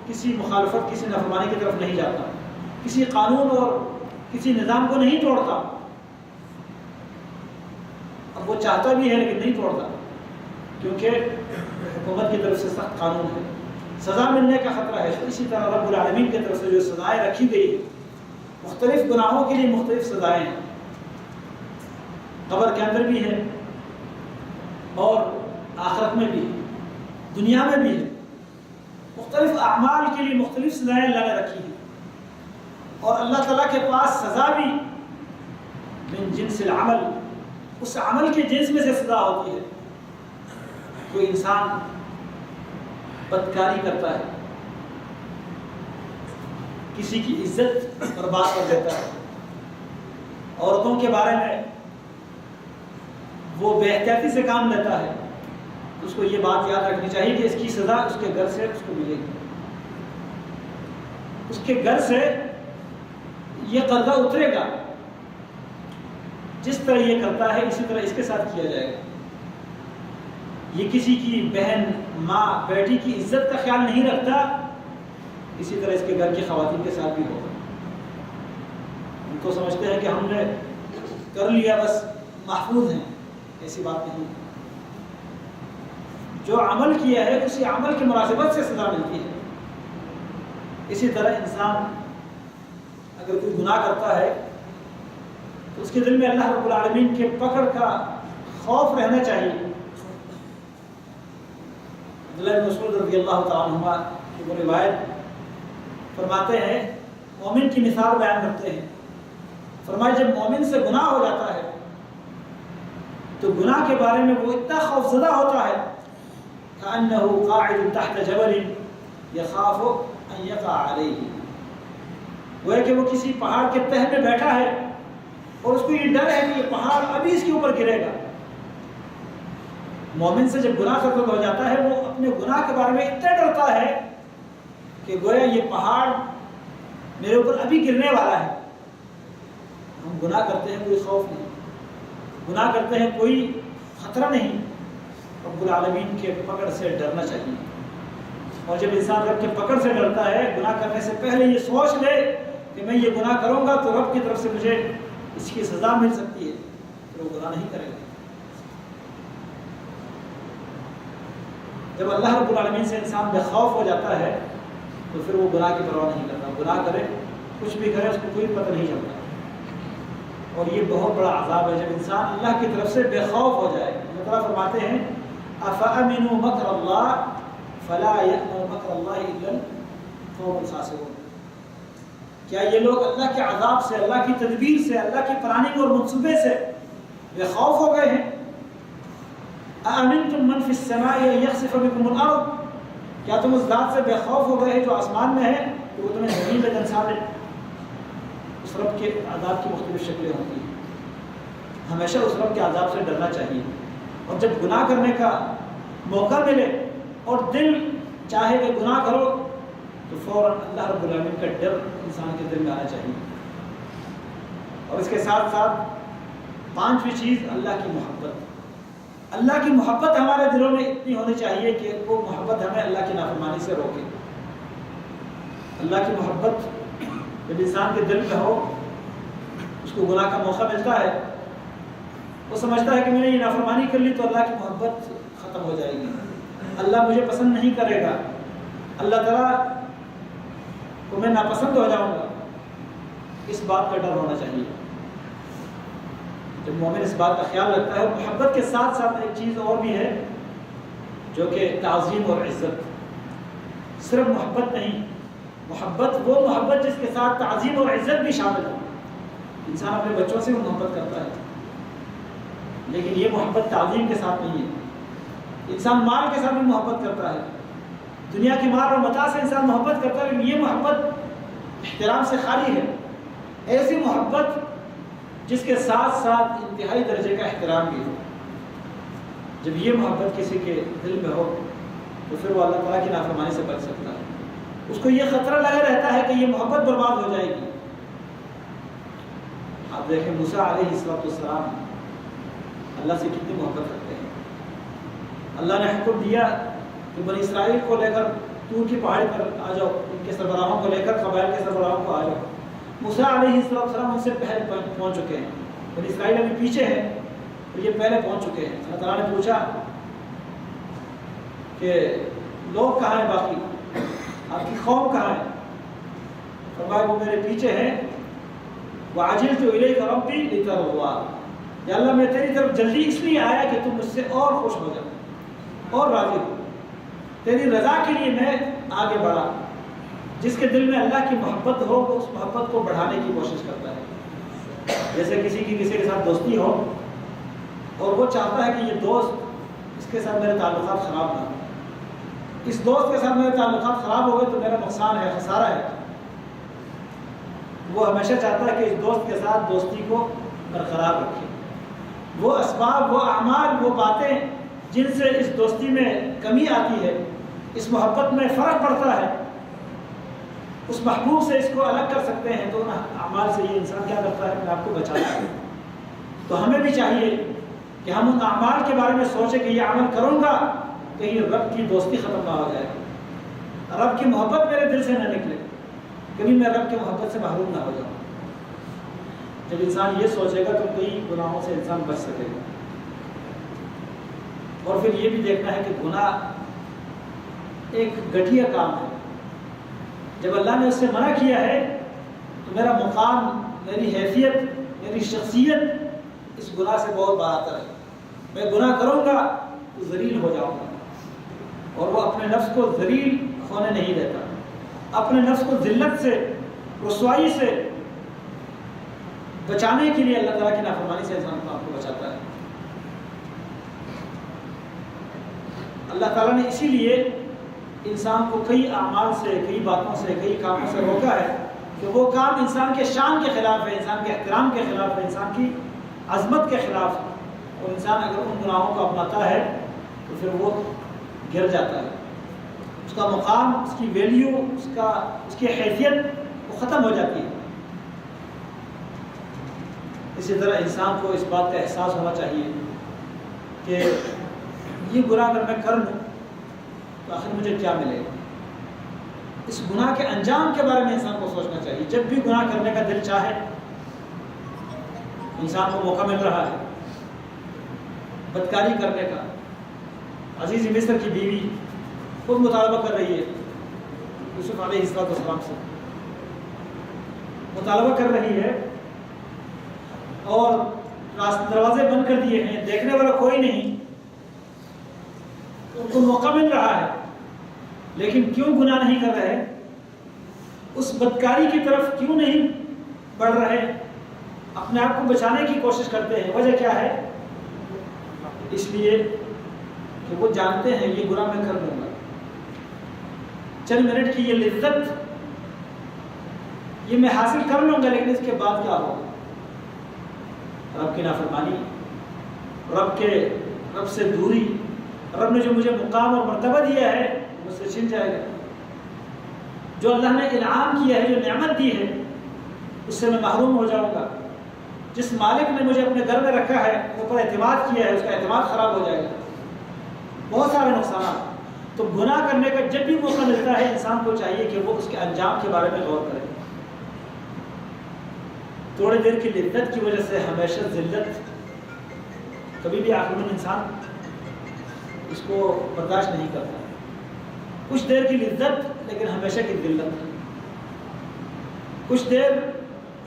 کسی مخالفت، کسی نافرمانی کی طرف نہیں جاتا، کسی قانون اور کسی نظام کو نہیں توڑتا۔ اب وہ چاہتا بھی ہے لیکن نہیں توڑتا، کیونکہ حکومت کی طرف سے سخت قانون ہے، سزا ملنے کا خطرہ ہے۔ اسی طرح رب العالمین کی طرف سے جو سزائیں رکھی گئی، مختلف گناہوں کے لیے مختلف سزائیں ہیں، قبر کے اندر بھی ہے اور آخرت میں بھی ہے، دنیا میں بھی ہے۔ مختلف اعمال کے لیے مختلف سزائیں اللہ نے رکھی ہیں، اور اللہ تعالیٰ کے پاس سزا بھی من جنس العمل، اس عمل کے جنس میں سے سزا ہوتی ہے۔ کوئی انسان بدکاری کرتا ہے، کسی کی عزت برباد کر دیتا ہے، عورتوں کے بارے میں وہ بے احتیاطی سے کام لیتا ہے، اس کو یہ بات یاد رکھنی چاہیے کہ اس کی سزا اس کے گھر سے اس کو ملے گی، اس کے گھر سے یہ قرضہ اترے گا، جس طرح یہ کرتا ہے اسی طرح اس کے ساتھ کیا جائے گا۔ یہ کسی کی بہن، ماں، بیٹی کی عزت کا خیال نہیں رکھتا، اسی طرح اس کے گھر کی خواتین کے ساتھ بھی ہوگا۔ ان کو سمجھتے ہیں کہ ہم نے کر لیا بس محفوظ ہیں، ایسی بات نہیں۔ جو عمل کیا ہے اسی عمل کی مناسبت سے سزا ملتی ہے۔ اسی طرح انسان اگر کوئی گناہ کرتا ہے تو اس کے دل میں اللہ رب العالمین کے پکڑ کا خوف رہنا چاہیے۔ عبداللہ بن مسعود رضی اللہ تعالیٰ عنہ کی وہ روایت فرماتے ہیں، مومن کی مثال بیان کرتے ہیں، فرمایا جب مومن سے گناہ ہو جاتا ہے تو گناہ کے بارے میں وہ اتنا خوف زدہ ہوتا ہے كأنه قاعد تحت جبل يخاف أن يقع عليه، وہ ہے کہ وہ کسی پہاڑ کے تہ میں بیٹھا ہے اور اس کو یہ ڈر ہے کہ یہ پہاڑ ابھی اس کے اوپر گرے گا۔ مومن سے جب گناہ ختم ہو جاتا ہے وہ اپنے گناہ کے بارے میں اتنا ڈرتا ہے کہ گویا یہ پہاڑ میرے اوپر ابھی گرنے والا ہے۔ ہم گناہ کرتے ہیں کوئی خوف نہیں، گناہ کرتے ہیں کوئی خطرہ نہیں، رب العالمین کے پکڑ سے ڈرنا چاہیے۔ اور جب انسان رب کے پکڑ سے ڈرتا ہے، گناہ کرنے سے پہلے یہ سوچ لے کہ میں یہ گناہ کروں گا تو رب کی طرف سے مجھے اس کی سزا مل سکتی ہے، پھر وہ گناہ نہیں کرے گا۔ جب اللہ رب العالمین سے انسان بے خوف ہو جاتا ہے تو پھر وہ گناہ کی پرواہ نہیں کرتا، گناہ کرے کچھ بھی کرے اس کو کوئی پتہ نہیں چلتا۔ اور یہ بہت بڑا عذاب ہے جب انسان اللہ کی طرف سے بے خوف ہو جائے۔ اللہ تعالیٰ فرماتے ہیں أَفَأَمِنُوا مَكْرَ اللَّهِ فَلَا يَأْمَنُ مَكْرَ اللَّهِ إِلَّا الْقَوْمُ الْخَاسِرُونَ، کیا یہ لوگ اللہ کے عذاب سے، اللہ کی تدبیر سے، اللہ کی پلاننگ اور منصوبے سے بے خوف ہو گئے ہیں؟ أَأَمِنْتُم مَّن فِي السَّمَاءِ أَن يَخْسِفَ بِكُمُ الْأَرْضَ، کیا تم اس ذات سے بے خوف ہو گئے جو آسمان میں ہے کہ وہ تمہیں زمین پہ دنسا دے؟ اس رب کے عذاب کی مختلف شکلیں ہوتی ہیں. ہمیشہ اس رب کے عذاب سے ڈرنا چاہیے. اور جب گناہ کرنے کا موقع ملے اور دل چاہے کہ گناہ کرو تو فوراً اللہ رب العالمین کا ڈر انسان کے دل میں آنا چاہیے. اور اس کے ساتھ ساتھ پانچویں چیز اللہ کی محبت. اللہ کی محبت ہمارے دلوں میں اتنی ہونی چاہیے کہ وہ محبت ہمیں اللہ کی نافرمانی سے روکے. اللہ کی محبت جب انسان کے دل میں ہو، اس کو گناہ کا موقع ملتا ہے، وہ سمجھتا ہے کہ میں نے یہ نافرمانی کر لی تو اللہ کی محبت ختم ہو جائے گی، اللہ مجھے پسند نہیں کرے گا، اللہ تعالیٰ کو میں ناپسند ہو جاؤں گا. اس بات کا ڈر ہونا چاہیے. جب مومن اس بات کا خیال رکھتا ہے. محبت کے ساتھ ساتھ ایک چیز اور بھی ہے جو کہ تعظیم اور عزت. صرف محبت نہیں، محبت وہ محبت جس کے ساتھ تعظیم اور عزت بھی شامل ہو. انسان اپنے بچوں سے بھی محبت کرتا ہے، لیکن یہ محبت تعظیم کے ساتھ نہیں ہے. انسان مال کے ساتھ بھی محبت کرتا ہے، دنیا کی مال اور متاع سے انسان محبت کرتا ہے، لیکن یہ محبت احترام سے خالی ہے. ایسی محبت جس کے ساتھ ساتھ انتہائی درجے کا احترام بھی ہو. جب یہ محبت کسی کے دل میں ہو تو پھر وہ اللہ تعالیٰ کی نافرمانی سے بچ سکتا ہے. اس کو یہ خطرہ لگا رہتا ہے کہ یہ محبت برباد ہو جائے گی. آپ دیکھیں موسیٰ علیہ السلام اللہ سے کتنی محبت کرتے ہیں. اللہ نے حکم دیا کہ بنی اسرائیل کو لے کر طور کی پہاڑی پر آ جاؤ، ان کے سربراہوں کو لے کر قبائل کے سربراہوں کو آ جاؤ. موسیٰ علیہ السلام ان سے پہلے پہنچ چکے ہیں. بنی اسرائیل ابھی پیچھے ہیں اور یہ پہلے پہنچ چکے ہیں. اللہ تعالیٰ نے پوچھا کہ لوگ کہاں ہیں، باقی آپ کی قوم کہاں ہے؟ فرمایا وہ میرے پیچھے ہیں. وَعَجِلْتُ إِلَيْكَ رَبِّي لِتَرْضَىٰ، یا اللہ میں تیری طرف جلدی اس لیے آیا کہ تم مجھ سے اور خوش ہو جاؤ اور راضی ہو. تیری رضا کے لیے میں آگے بڑھا. جس کے دل میں اللہ کی محبت ہو وہ اس محبت کو بڑھانے کی کوشش کرتا ہے. جیسے کسی کے ساتھ دوستی ہو اور وہ چاہتا ہے کہ یہ دوست اس کے ساتھ میرے تعلقات خراب نہ ہوں. اس دوست کے ساتھ میرے تعلقات خراب ہو گئے تو میرا نقصان ہے، خسارہ ہے. وہ ہمیشہ چاہتا ہے کہ اس دوست کے ساتھ دوستی کو برقرار رکھے. وہ اسباب، وہ اعمال، وہ باتیں جن سے اس دوستی میں کمی آتی ہے، اس محبت میں فرق پڑتا ہے، اس محبوب سے اس کو الگ کر سکتے ہیں، تو ان اعمال سے یہ انسان کیا کرتا ہے کہ آپ کو بچاتا ہے. تو ہمیں بھی چاہیے کہ ہم ان اعمال کے بارے میں سوچیں کہ یہ عمل کروں گا کہیں رب کی دوستی ختم نہ ہو جائے، رب کی محبت میرے دل سے نہ نکلے، کبھی میں رب کی محبت سے محروم نہ ہو جاؤں. جب انسان یہ سوچے گا تو کئی گناہوں سے انسان بچ سکے گا. اور پھر یہ بھی دیکھنا ہے کہ گناہ ایک گھٹیا کام ہے. جب اللہ نے اس سے منع کیا ہے تو میرا مقام، میری حیثیت، میری شخصیت اس گناہ سے بہت براتر ہے. میں گناہ کروں گا تو ذلیل ہو جاؤں گا. اور وہ اپنے نفس کو ذلیل ہونے نہیں دیتا. اپنے نفس کو ذلت سے، رسوائی سے بچانے کے لیے اللہ تعالیٰ کی نافرمانی سے انسان کو آپ کو بچاتا ہے. اللہ تعالیٰ نے اسی لیے انسان کو کئی اعمال سے، کئی باتوں سے، کئی کاموں سے روکا ہے کہ وہ کام انسان کے شان کے خلاف ہے، انسان کے احترام کے خلاف ہے، انسان کی عظمت کے خلاف ہے. اور انسان اگر ان گناہوں کو اپناتا ہے تو پھر وہ گر جاتا ہے. اس کا مقام، اس کی ویلیو، اس کی حیثیت وہ ختم ہو جاتی ہے. اسی طرح انسان کو اس بات کا احساس ہونا چاہیے کہ یہ گناہ اگر میں کر لوں تو آخر مجھے کیا ملے گا. اس گناہ کے انجام کے بارے میں انسان کو سوچنا چاہیے. جب بھی گناہ کرنے کا دل چاہے، انسان کو موقع مل رہا ہے بدکاری کرنے کا. عزیز مصر کی بیوی خود مطالبہ کر رہی ہے یوسف علیہ السلام سے، مطالبہ کر رہی ہے اور دروازے بند کر دیے ہیں، دیکھنے والا کوئی نہیں. ان کو موقع مل رہا ہے لیکن کیوں گناہ نہیں کر رہے؟ اس بدکاری کی طرف کیوں نہیں بڑھ رہے؟ اپنے آپ کو بچانے کی کوشش کرتے ہیں. وجہ کیا ہے؟ اس لیے کہ وہ جانتے ہیں یہ گناہ میں کر لوں گا. چند منٹ کی یہ لذت یہ میں حاصل کر لوں گا، لیکن اس کے بعد کیا ہوگا؟ رب کی نافرمانی، رب سے دوری، رب نے جو مجھے مقام اور مرتبہ دیا ہے مجھ سے چھن جائے گا، جو اللہ نے انعام کیا ہے، جو نعمت دی ہے اس سے میں محروم ہو جاؤں گا، جس مالک نے مجھے اپنے گھر میں رکھا ہے، اوپر اعتماد کیا ہے، اس کا اعتماد خراب ہو جائے گا، بہت سارے نقصانات۔ تو گناہ کرنے کا جب بھی موقع ملتا ہے انسان کو چاہیے کہ وہ اس کے انجام کے بارے میں غور کرے۔ تھوڑی دیر کی لذت کی وجہ سے ہمیشہ ذلت کبھی بھی آخر میں انسان اس کو برداشت نہیں کرتا۔ کچھ دیر کی لذت لیکن ہمیشہ کی ذلت، کچھ دیر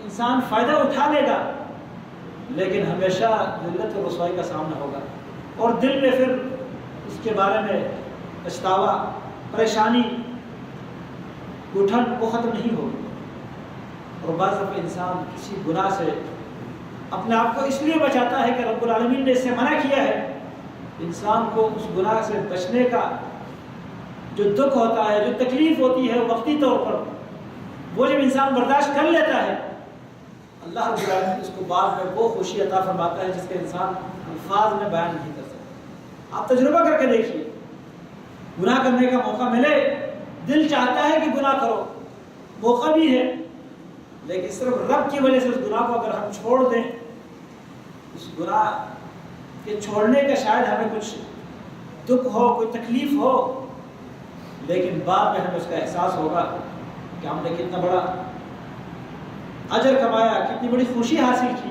انسان فائدہ اٹھا لے گا لیکن ہمیشہ ذلت اور رسوائی کا سامنا ہوگا، اور دل میں پھر اس کے بارے میں پچھتاوا، پریشانی، گھٹن وہ ختم نہیں ہوگی۔ اور بعض دفعہ انسان کسی گناہ سے اپنے آپ کو اس لیے بچاتا ہے کہ رب العالمین نے اس سے منع کیا ہے۔ انسان کو اس گناہ سے بچنے کا جو دکھ ہوتا ہے، جو تکلیف ہوتی ہے وقتی طور پر، وہ جب انسان برداشت کر لیتا ہے، اللہ رب العالمین اس کو بعد میں وہ خوشی عطا فرماتا ہے جس کے انسان الفاظ میں بیان نہیں کر سکتا۔ آپ تجربہ کر کے دیکھیے، گناہ کرنے کا موقع ملے، دل چاہتا ہے کہ گناہ کرو، موقع بھی ہے، لیکن صرف رب کی وجہ سے اس گناہ کو اگر ہم چھوڑ دیں، اس گناہ کے چھوڑنے کا شاید ہمیں کچھ دکھ ہو، کوئی تکلیف ہو، لیکن بعد میں ہمیں اس کا احساس ہوگا کہ ہم نے کتنا بڑا اجر کمایا، کتنی بڑی خوشی حاصل کی،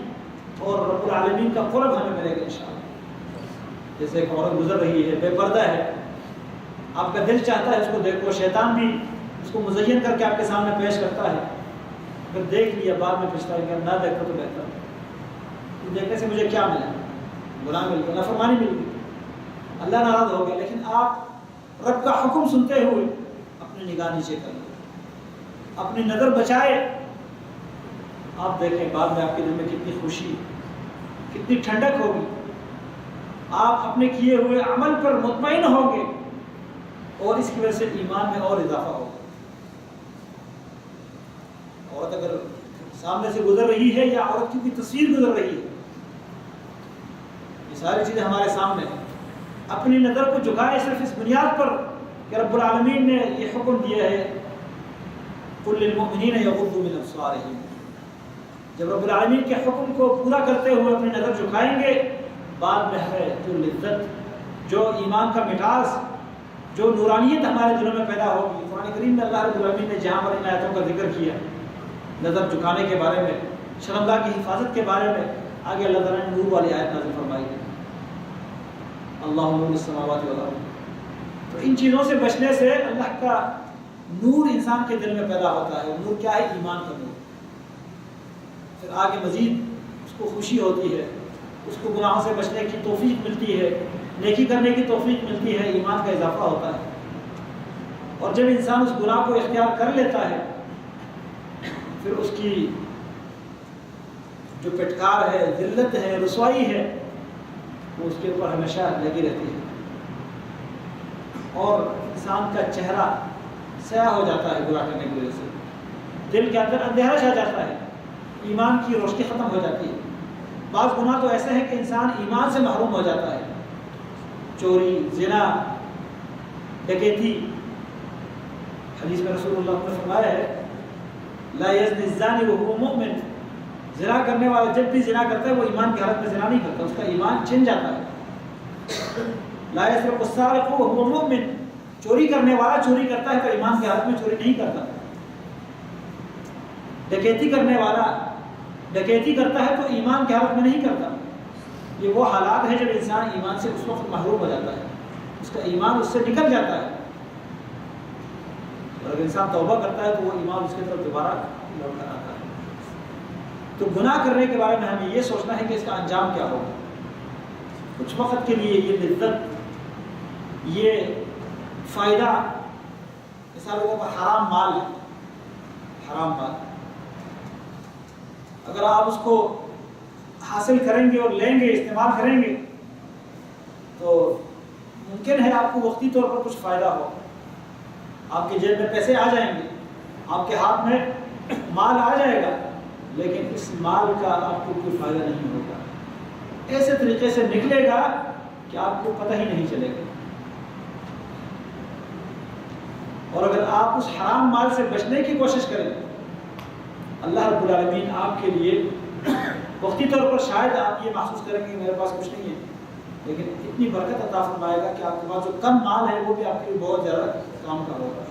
اور رب العالمین کا قرب ہمیں ملے گا انشاءاللہ۔ جیسے ایک عورت گزر رہی ہے، بے پردہ ہے، آپ کا دل چاہتا ہے اس کو دیکھو، شیطان بھی اس کو مزین کر کے آپ کے سامنے پیش کرتا ہے، اگر دیکھ لیا بعد میں پچھتا ہے کہ نہ دیکھو تو بہتر، دیکھنے سے مجھے کیا ملا؟ گناہ مل گیا، نافرمانی مل گئی، اللہ ناراض ہو گیا۔ لیکن آپ رب کا حکم سنتے ہوئے اپنی نگاہ نیچے کر لیں، اپنی نظر بچائے، آپ دیکھیں بعد میں آپ کے دل میں کتنی خوشی، کتنی ٹھنڈک ہوگی، آپ اپنے کیے ہوئے عمل پر مطمئن ہوں گے، اور اس کی وجہ سے ایمان میں اور اضافہ ہوگا۔ عورت اگر سامنے سے گزر رہی ہے یا عورت کی کوئی تصویر گزر رہی ہے، یہ ساری چیزیں ہمارے سامنے ہیں، اپنی نظر کو جھکائے صرف اس بنیاد پر کہ رب العالمین نے یہ حکم دیا ہے قُلْ لِلْمُؤْمِنِينَ يَغُضُّوا مِنْ أَبْصَارِهِمْ۔ جب رب العالمین کے حکم کو پورا کرتے ہوئے اپنی نظر جھکائیں گے، بعد میں ہمیں جو لذت، جو ایمان کا مٹاس، جو نورانیت ہمارے دلوں میں پیدا ہوگی۔ قرآن کریم میں اللہ رب العالمین نے جہاں پر ان آیتوں کا ذکر کیا، نظر جھکانے کے بارے میں، شرمگاہ کی حفاظت کے بارے میں، آگے اللہ تعالیٰ نے نور والی آیت نازل فرمائی ہے، اللہ نور السماوات والارض۔ تو ان چیزوں سے بچنے سے اللہ کا نور انسان کے دل میں پیدا ہوتا ہے۔ نور کیا ہے؟ ایمان کا نور۔ پھر آگے مزید اس کو خوشی ہوتی ہے، اس کو گناہوں سے بچنے کی توفیق ملتی ہے، نیکی کرنے کی توفیق ملتی ہے، ایمان کا اضافہ ہوتا ہے۔ اور جب انسان اس گناہ کو اختیار کر لیتا ہے، پھر اس کی جو پٹکار ہے، ذلت ہے، رسوائی ہے، وہ اس کے اوپر ہمیشہ لگی رہتی ہے، اور انسان کا چہرہ سیاہ ہو جاتا ہے گناہ کرنے کی وجہ سے، دل کے اندر اندھیرا چھا جاتا ہے، ایمان کی روشنی ختم ہو جاتی ہے۔ بعض گناہ تو ایسے ہیں کہ انسان ایمان سے محروم ہو جاتا ہے، چوری، زنا، ڈکیتی۔ حدیث میں رسول اللہ نے فرمایا ہے لا یزنی الزانی وهو مؤمن، زنا کرنے والا جب بھی زنا کرتا ہے وہ ایمان کی حالت میں زنا نہیں کرتا، اس کا ایمان چھن جاتا ہے۔ لا یسرق السارق وهو مؤمن، چوری کرنے والا چوری کرتا ہے تو ایمان کی حالت میں چوری نہیں کرتا۔ ڈکیتی کرنے والا ڈکیتی کرتا ہے تو ایمان کی حالت میں نہیں کرتا۔ یہ وہ حالات ہیں جب انسان ایمان سے اس وقت محروم ہو جاتا ہے، اس کا ایمان اس سے نکل جاتا ہے، اور اگر انسان توبہ کرتا ہے تو وہ ایمان اس کے طرف دوبارہ لوٹ کر آتا ہے۔ تو گناہ کرنے کے بارے میں ہمیں یہ سوچنا ہے کہ اس کا انجام کیا ہوگا۔ کچھ وقت کے لیے یہ لذت، یہ فائدہ، مثال لوگوں کا حرام مال ہے، حرام مال اگر آپ اس کو حاصل کریں گے اور لیں گے، استعمال کریں گے، تو ممکن ہے آپ کو وقتی طور پر کچھ فائدہ ہو، آپ کے جیب میں پیسے آ جائیں گے، آپ کے ہاتھ میں مال آ جائے گا لیکن اس مال کا آپ کو کوئی فائدہ نہیں ہوگا، ایسے طریقے سے نکلے گا کہ آپ کو پتہ ہی نہیں چلے گا۔ اور اگر آپ اس حرام مال سے بچنے کی کوشش کریں، اللہ رب العالمین آپ کے لیے وقتی طور پر شاید آپ یہ محسوس کریں گے میرے پاس کچھ نہیں ہے، لیکن اتنی برکت عطا فرمائے گا کہ آپ کے پاس جو کم مال ہے وہ بھی آپ کے لیے بہت زیادہ کام کا ہوگا،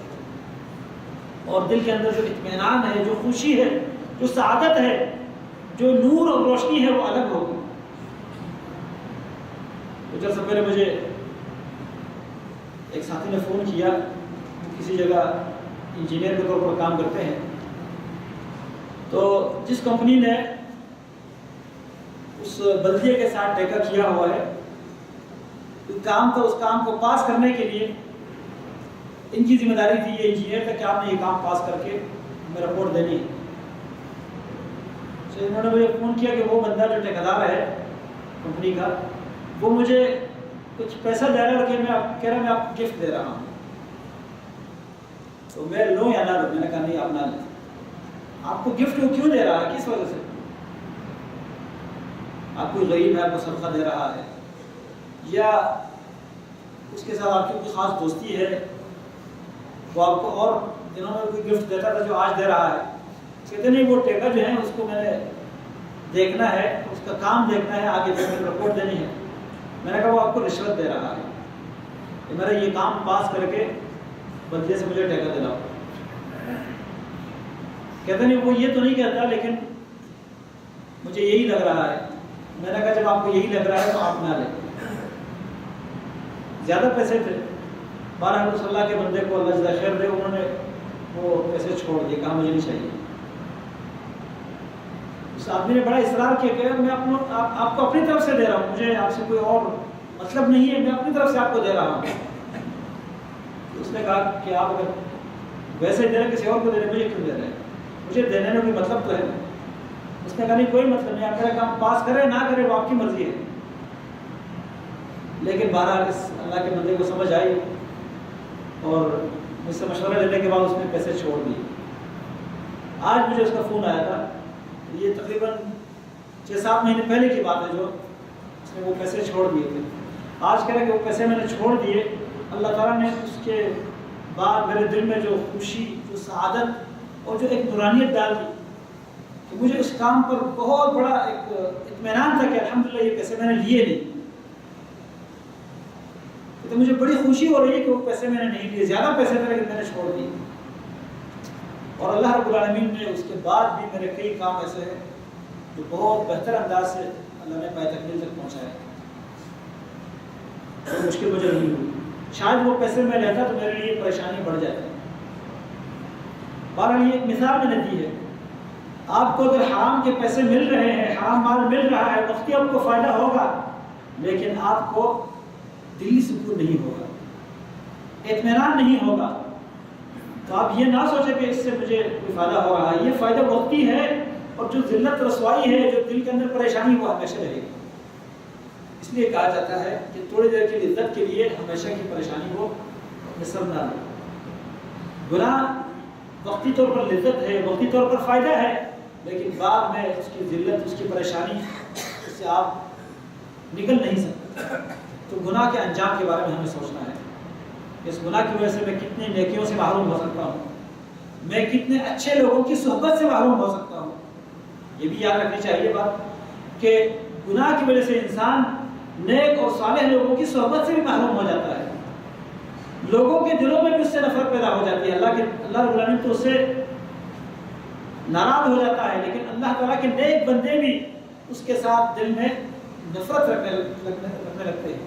اور دل کے اندر جو اطمینان ہے، جو خوشی ہے، جو سعادت ہے، جو نور اور روشنی ہے وہ الگ ہوگی۔ کچھ عرصہ پہلے مجھے ایک ساتھی نے فون کیا، کسی جگہ انجینئر کے طور پر کام کرتے ہیں، تو جس کمپنی نے اس بلدیے کے ساتھ ٹیکا کیا ہوا ہے، کام تھا، اس کام کو پاس کرنے کے لیے ان کی ذمہ داری تھی، یہ انجینئر تھا کہ آپ نے یہ کام پاس کر کے ہمیں رپورٹ دینی ہے۔ تو انہوں نے مجھے فون کیا کہ وہ بندہ جو ٹھیکیدار ہے کمپنی کا، وہ مجھے کچھ پیسہ دے رہا ہے کہ کہہ رہا میں آپ کو گفٹ دے رہا ہوں، تو میں لوں یا نہ لوں؟ میں نے کہا نہیں، آپ نہ لیں۔ آپ کو گفٹ وہ کیوں دے رہا ہے، کس وجہ سے؟ آپ کوئی غریب ہے، آپ کو صدقہ دے رہا ہے، یا اس کے ساتھ آپ کی کوئی خاص دوستی ہے، وہ آپ کو اور دنوں میں کوئی گفٹ دیتا تھا جو آج دے رہا ہے؟ کہتے نہیں، وہ ٹیکا جو ہے اس کو میں نے دیکھنا ہے، اس کا کام دیکھنا ہے، آگے رپورٹ دینی ہے۔ میں نے کہا وہ آپ کو رشوت دے رہا ہے، کہ میرا یہ کام پاس کر کے بدلے سے مجھے ٹیکا دلاؤ۔ کہتے نہیں، وہ یہ تو نہیں کہتا لیکن مجھے یہی لگ رہا ہے۔ میں نے کہا جب آپ کو یہی لگ رہا ہے تو آپ نہ لیں۔ زیادہ پیسے تھے، 12 صلی اللہ کے بندے کو اللہ جزائے خیر دے، انہوں نے وہ پیسے چھوڑ دیے، کہا مجھے نہیں چاہیے۔ اس آدمی نے بڑا اصرار کیا کہ میں آپ کو اپنی طرف سے دے رہا ہوں، مجھے آپ سے کوئی اور مطلب نہیں ہے، میں اپنی طرف سے آپ کو دے رہا ہوں۔ اس نے کہا کہ آپ اگر ویسے دے رہے کسی اور کو دے رہے، مجھے کیوں دے رہے ہیں؟ مجھے دینے میں کوئی مطلب تو ہے۔ اس نے کہا نہیں، کوئی مطلب نہیں، آپ میرا کام پاس کرے نہ کرے وہ آپ کی مرضی ہے۔ لیکن بہرحال اس اللہ کے بندے کو سمجھ آئی، اور مجھ سے مشورہ لینے کے بعد اس نے پیسے چھوڑ دیے۔ آج مجھے اس کا فون آیا تھا، یہ تقریباً 6-7 مہینے پہلے کی بات ہے، جو اس نے وہ پیسے چھوڑ دیے تھے۔ آج کہہ رہے کہ وہ پیسے میں نے چھوڑ دیے، اللہ تعالیٰ نے اس کے بعد میرے دل میں جو خوشی، جو سعادت اور جو ایک نورانیت ڈال دی کہ مجھے اس کام پر بہت بڑا ایک اطمینان تھا کہ الحمدللہ یہ پیسے میں نے لیے نہیں۔ تو مجھے بڑی خوشی ہو رہی ہے کہ وہ پیسے میں نے نہیں لیے، زیادہ پیسے تھے لیکن میں نے چھوڑ دیے۔ اور اللہ رب العالمین نے اس کے بعد بھی میرے کئی کام ایسے ہیں جو بہت بہتر انداز سے اللہ نے پائے تکمیل تک پہنچایا، تو مشکل مجھے نہیں ہوئی۔ شاید وہ پیسے میں لیتا تو میرے لیے پریشانی بڑھ جاتی۔ بہرحال یہ ایک مثال میں نے دی ہے، آپ کو اگر حرام کے پیسے مل رہے ہیں، حرام مال مل رہا ہے، وقتی آپ کو فائدہ ہوگا لیکن آپ کو دلی سکون نہیں ہوگا، اطمینان نہیں ہوگا۔ تو آپ یہ نہ سوچیں کہ اس سے مجھے کوئی فائدہ ہو رہا ہے، یہ فائدہ وقتی ہے، اور جو ذلت رسوائی ہے، جو دل کے اندر پریشانی، وہ ہمیشہ رہے گی۔ اس لیے کہا جاتا ہے کہ تھوڑی دیر کی لذت کے لیے ہمیشہ کی پریشانی کو مصر نہ لیں۔ گناہ وقتی طور پر لذت ہے، وقتی طور پر فائدہ ہے، لیکن بعد میں اس کی ذلت، اس کی پریشانی، اس سے آپ نکل نہیں سکتے۔ تو گناہ کے انجام کے بارے میں ہمیں سوچنا ہے، اس گناہ کی وجہ سے میں کتنی نیکیوں سے محروم ہو سکتا ہوں، میں کتنے اچھے لوگوں کی صحبت سے محروم ہو سکتا ہوں۔ یہ بھی یاد رکھنی چاہیے بات کہ گناہ کی وجہ سے انسان نیک اور صالح لوگوں کی صحبت سے بھی محروم ہو جاتا ہے، لوگوں کے دلوں میں بھی اس سے نفرت پیدا ہو جاتی ہے۔ اللہ رب العالمین تو اس سے ناراض ہو جاتا ہے، لیکن اللہ تعالیٰ کے نیک بندے بھی اس کے ساتھ دل میں نفرت رکھنے لگتے ہیں۔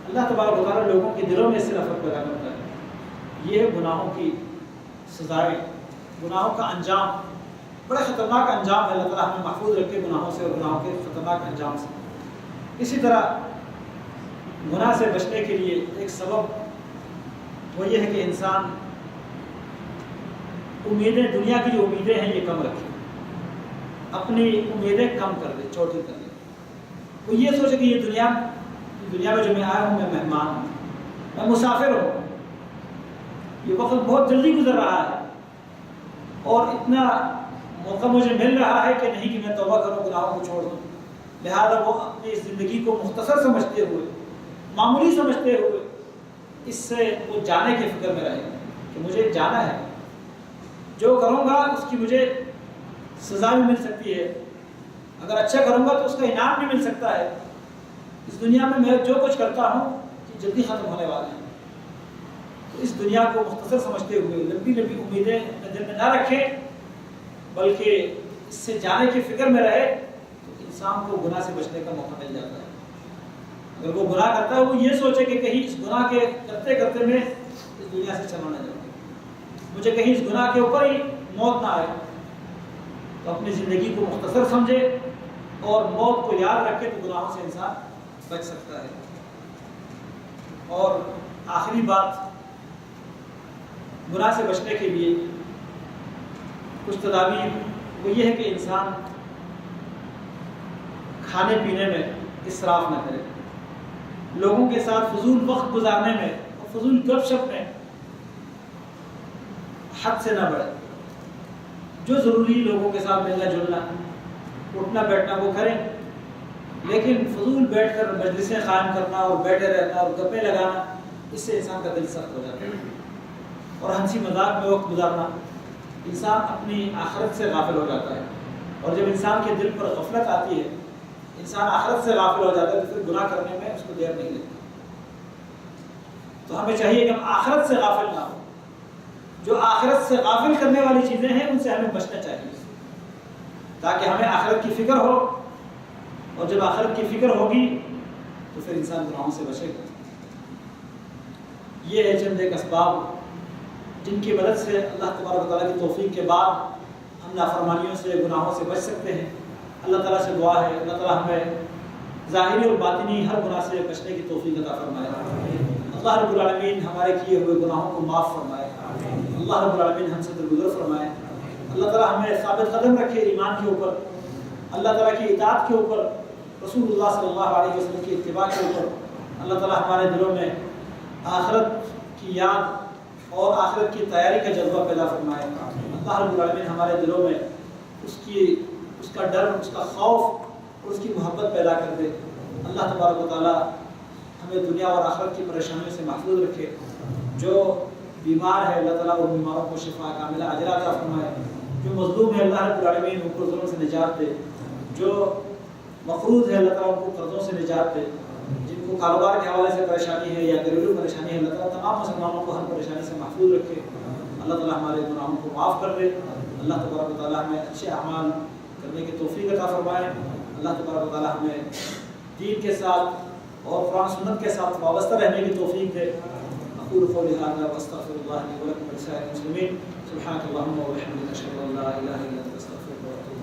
اللہ تبارک و تعالیٰ لوگوں کے دلوں میں اس سے نفرت پیدا کرتا ہے۔ یہ گناہوں کی سزائیں، گناہوں کا انجام بڑا خطرناک انجام ہے۔ اللہ تعالیٰ ہمیں محفوظ رکھے گناہوں سے اور گناہوں کے خطرناک انجام سے۔ اسی طرح گناہ سے بچنے کے لیے ایک سبب وہ یہ ہے کہ انسان امیدیں، دنیا کی جو امیدیں ہیں یہ کم رکھے، اپنی امیدیں کم کر دے، چھوٹی کر دے۔ وہ یہ سوچے کہ یہ دنیا میں جو میں آیا ہوں، میں مہمان ہوں، میں مسافر ہوں، یہ وقت بہت جلدی گزر رہا ہے، اور اتنا موقع مجھے مل رہا ہے کہ نہیں کہ میں توبہ کروں، گناہوں کو چھوڑ دوں، لہذا وہ اپنی زندگی کو مختصر سمجھتے ہوئے، معمولی سمجھتے ہوئے، اس سے وہ جانے کے فکر میں رہے کہ مجھے جانا ہے، جو کروں گا اس کی مجھے سزا بھی مل سکتی ہے، اگر اچھا کروں گا تو اس کا انعام بھی مل سکتا ہے، اس دنیا میں میں جو کچھ کرتا ہوں یہ جلدی ختم ہونے والے ہیں، تو اس دنیا کو مختصر سمجھتے ہوئے لمبی لمبی امیدیں اپنے دل میں نہ رکھیں، بلکہ اس سے جانے کی فکر میں رہے، تو انسان کو گناہ سے بچنے کا موقع مل جاتا ہے۔ اگر وہ گناہ کرتا ہے وہ یہ سوچے کہ کہیں اس گناہ کے کرتے کرتے میں اس دنیا سے چلا نہ جاؤں، مجھے کہیں اس گناہ کے اوپر ہی موت نہ آئے، تو اپنی زندگی کو مختصر سمجھے اور موت کو یاد رکھے تو گناہوں سے انسان بچ سکتا ہے۔ اور آخری بات، گناہ سے بچنے کے لیے کچھ تدابیر وہ یہ ہے کہ انسان کھانے پینے میں اسراف نہ کرے، لوگوں کے ساتھ فضول وقت گزارنے میں اور فضول گپ شپ میں حد سے نہ بڑھے، جو ضروری لوگوں کے ساتھ ملنا جلنا، اٹھنا بیٹھنا وہ کریں، لیکن فضول بیٹھ کر مجلسیں قائم کرنا اور بیٹھے رہنا اور گپیں لگانا، اس سے انسان کا دل سخت ہو جاتا ہے، اور ہنسی مذاق میں وقت گزارنا، انسان اپنی آخرت سے غافل ہو جاتا ہے، اور جب انسان کے دل پر غفلت آتی ہے، انسان آخرت سے غافل ہو جاتا ہے، تو پھر گناہ کرنے میں اس کو دیر نہیں لگتی۔ تو ہمیں چاہیے کہ ہم آخرت سے غافل نہ ہوں، جو آخرت سے غافل کرنے والی چیزیں ہیں ان سے ہمیں بچنا چاہیے، تاکہ ہمیں آخرت کی فکر ہو، اور جب آخرت کی فکر ہوگی تو پھر انسان گناہوں سے بچے گا۔ یہ ہے چند ایک اسباب جن کی مدد سے اللہ تبارک و تعالیٰ کی توفیق کے بعد ہم نافرمانیوں سے، گناہوں سے بچ سکتے ہیں۔ اللہ تعالیٰ سے دعا ہے اللہ تعالیٰ ہمیں ظاہری اور باطنی ہر گناہ سے بچنے کی توفیق عطا فرمائے۔ اللہ رب العالمین ہمارے کیے ہوئے گناہوں کو معاف فرمائے، اللہ رب العالمین ہم سے درگزر فرمائے، اللہ تعالیٰ ہمیں ثابت قدم رکھے ایمان کے اوپر، اللہ تعالیٰ کی اطاعت کے اوپر، رسول اللہ صلی اللہ علیہ وسلم کی اتباع کے اوپر، اللہ تعالیٰ ہمارے دلوں میں آخرت کی یاد اور آخرت کی تیاری کا جذبہ پیدا فرمائے، اللہ رب العالمین ہمارے دلوں میں اس کا ڈر، اس کا خوف اور اس کی محبت پیدا کر دے۔ اللہ تبارک و تعالیٰ ہمیں دنیا اور آخرت کی پریشانیوں سے محفوظ رکھے، جو بیمار ہے اللہ تعالیٰ ان بیماروں کو شفا کاملہ اجر عطا فرمائے، جو مظلوم ہے اللہ رب العالمین ان کو ظلم سے نجات دے، جو مقروض ہے اللہ تعالیٰ ان کو قرضوں سے نجات دے، جن کو کاروبار کے حوالے سے پریشانی ہے یا گھریلو پریشانی ہے، اللہ تعالیٰ تمام مسلمانوں کو ہر پریشانی سے محفوظ رکھے، اللہ تعالیٰ ہمارے گناہوں کو معاف کر دے، اللہ تبارک و تعالیٰ ہمیں اچھے اعمال کرنے کی توفیق عطا فرمائے، اللہ تبارک و تعالیٰ ہمیں دین کے ساتھ اور قرآن سنت کے ساتھ وابستہ رہنے کی توفیق دے۔ اقول قولی ھذا واستغفر اللہ لی ولکم ولسائر المسلمین، سبحانک اللہم وبحمدک، اشہد ان لا الہ الا انت، استغفرک واتوب